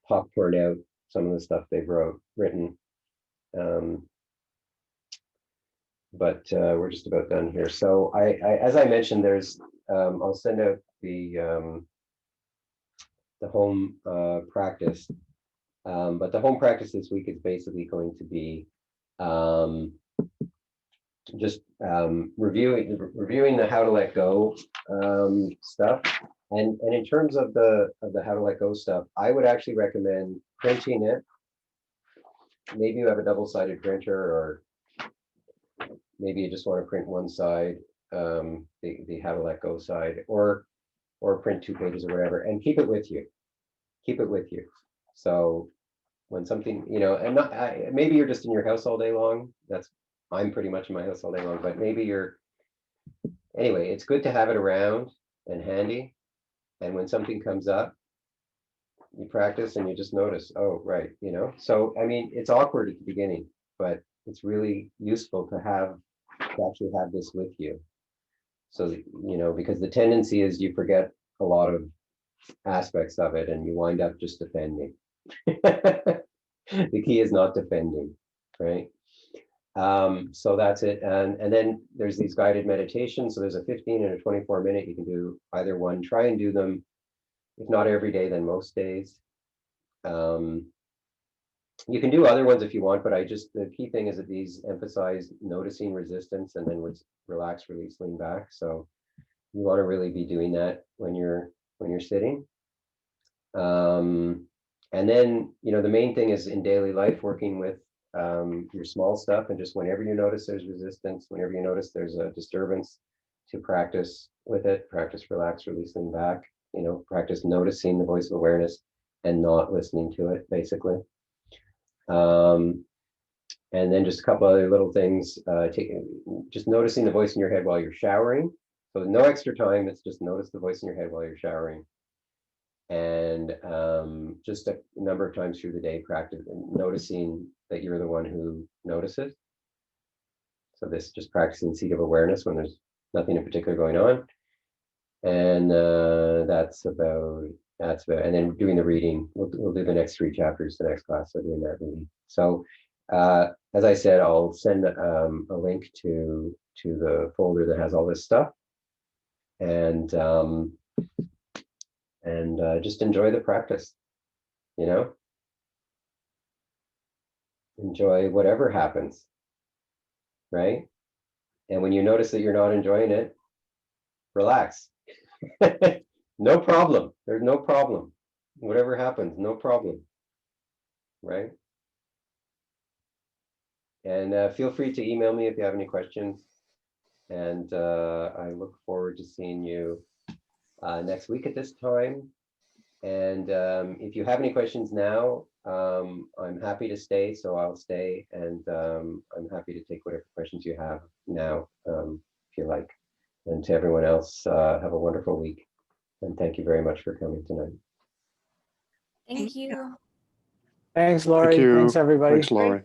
popcorn out some of the stuff they've written. But we're just about done here. So I as I mentioned, there's I'll send out the home practice, but the home practice this week is basically going to be just reviewing the how to let go stuff. And in terms of the how to let go stuff, I would actually recommend printing it. Maybe you have a double-sided printer, or maybe you just want to print one side, the how to let go side, or print 2 pages or whatever, and keep it with you. Keep it with you. So when something, you know, and not, maybe you're just in your house all day long. I'm pretty much in my house all day long, but maybe anyway, it's good to have it around and handy. And when something comes up, you practice and you just notice, oh, right, you know. So, I mean, it's awkward at the beginning, but it's really useful to actually have this with you. So, you know, because the tendency is you forget a lot of aspects of it and you wind up just defending. The key is not defending, right? So that's it. And then there's these guided meditations. So there's a 15 and a 24-minute. You can do either one. Try and do them, if not every day, then most days. You can do other ones if you want, but the key thing is that these emphasize noticing resistance and then relax, release, lean back. So you want to really be doing that when you're sitting. And then, you know, the main thing is in daily life, working with your small stuff, and just whenever you notice there's resistance, whenever you notice there's a disturbance, to practice with it, practice relax, release, lean back, you know, practice noticing the voice of awareness and not listening to it, basically. And then just a couple other little things, just noticing the voice in your head while you're showering. So no extra time, it's just notice the voice in your head while you're showering. And just a number of times through the day, practice noticing that you're the one who notices. So this just practicing seat of awareness when there's nothing in particular going on. And that's about, and then doing the reading. We'll do the next 3 chapters the next class, so doing that reading. So as I said, I'll send a link to the folder that has all this stuff. And just enjoy the practice, you know, enjoy whatever happens, right? And when you notice that you're not enjoying it, relax. No problem. There's no problem. Whatever happens, no problem. Right? And feel free to email me if you have any questions. And I look forward to seeing you next week at this time. And if you have any questions now, I'm happy to stay, so I'll stay. And I'm happy to take whatever questions you have now, if you like. And to everyone else, have a wonderful week. And thank you very much for coming tonight. Thank you. Thanks, Lori. Thank you. Thanks, everybody. Thanks, Lori.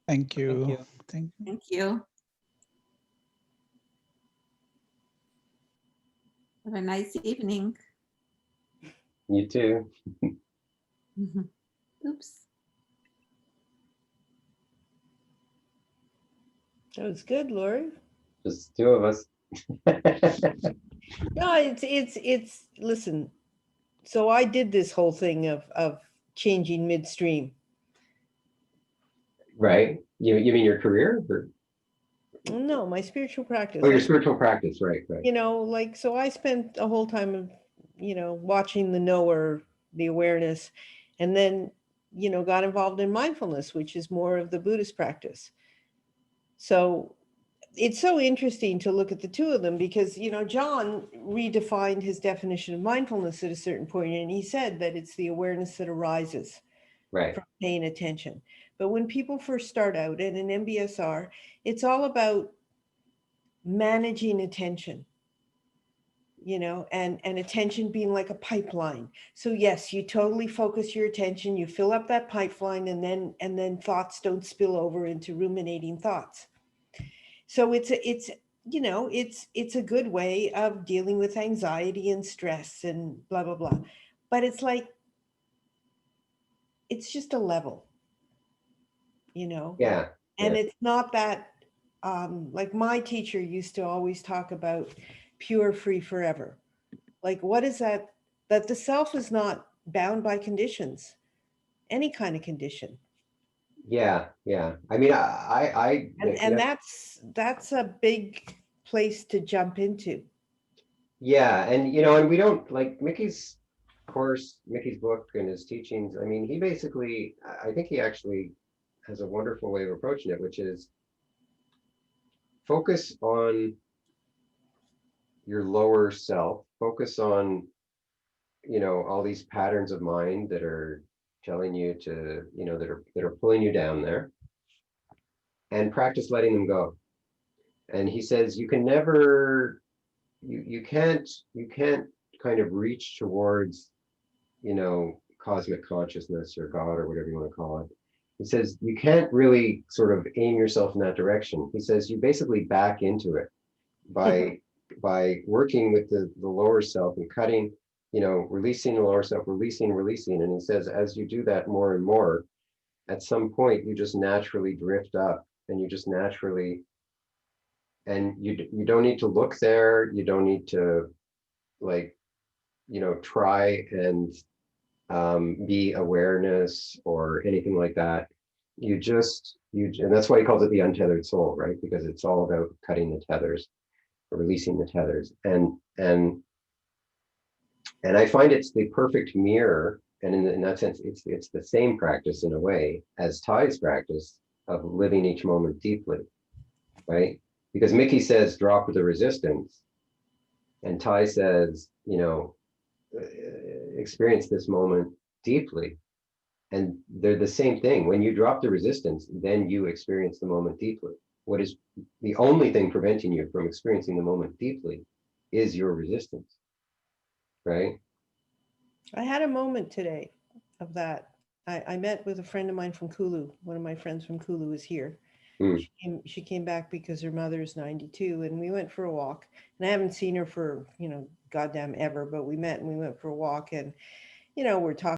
Thank you. Thank you. Have a nice evening. You too. Oops. That was good, Lori. Just two of us. No, it's listen. So I did this whole thing of changing midstream. Right? You mean your career? Or? No, my spiritual practice. Oh, your spiritual practice, right, right. You know, like, so I spent a whole time of, you know, watching the knower, the awareness, and then, you know, got involved in mindfulness, which is more of the Buddhist practice. So it's so interesting to look at the two of them because, you know, John redefined his definition of mindfulness at a certain point, and he said that it's the awareness that arises from paying attention. But when people first start out in an MBSR, it's all about managing attention, you know, and attention being like a pipeline. So yes, you totally focus your attention, you fill up that pipeline, and then thoughts don't spill over into ruminating thoughts. So it's you know, it's a good way of dealing with anxiety and stress and blah, blah, blah. But it's like, it's just a level, you know? Yeah. And it's not that, like my teacher used to always talk about pure free forever. Like, what is that? That the self is not bound by conditions, any kind of condition. Yeah, yeah. I mean, And that's a big place to jump into. yeah, and you know, and we don't like Mickey's course, Mickey's book and his teachings. I mean, he basically, I think he actually has a wonderful way of approaching it, which is focus on your lower self, focus on, you know, all these patterns of mind that are telling you to, you know, that are pulling you down there, and practice letting them go. And he says you can never, you can't kind of reach towards, you know, cosmic consciousness or God or whatever you want to call it. He says you can't really sort of aim yourself in that direction. He says you basically back into it by working with the lower self and cutting, you know, releasing the lower self, releasing. And he says as you do that more and more, at some point you just naturally drift up, and you just naturally, and you don't need to look there, you don't need to, like, you know, try and be awareness or anything like that. And that's why he calls it the untethered soul, right? Because it's all about cutting the tethers, or releasing the tethers. And I find it's the perfect mirror, and in that sense, it's the same practice in a way as Ty's practice of living each moment deeply, right? Because Mickey says drop the resistance, and Ty says, you know, experience this moment deeply. And they're the same thing. When you drop the resistance, then you experience the moment deeply. What is the only thing preventing you from experiencing the moment deeply is your resistance, right? I had a moment today of that. I met with a friend of mine from Kulu. One of my friends from Kulu is here. She came back because her mother's 92, and we went for a walk. And I haven't seen her for, you know, goddamn ever, but we met and we went for a walk, and, you know, we're talking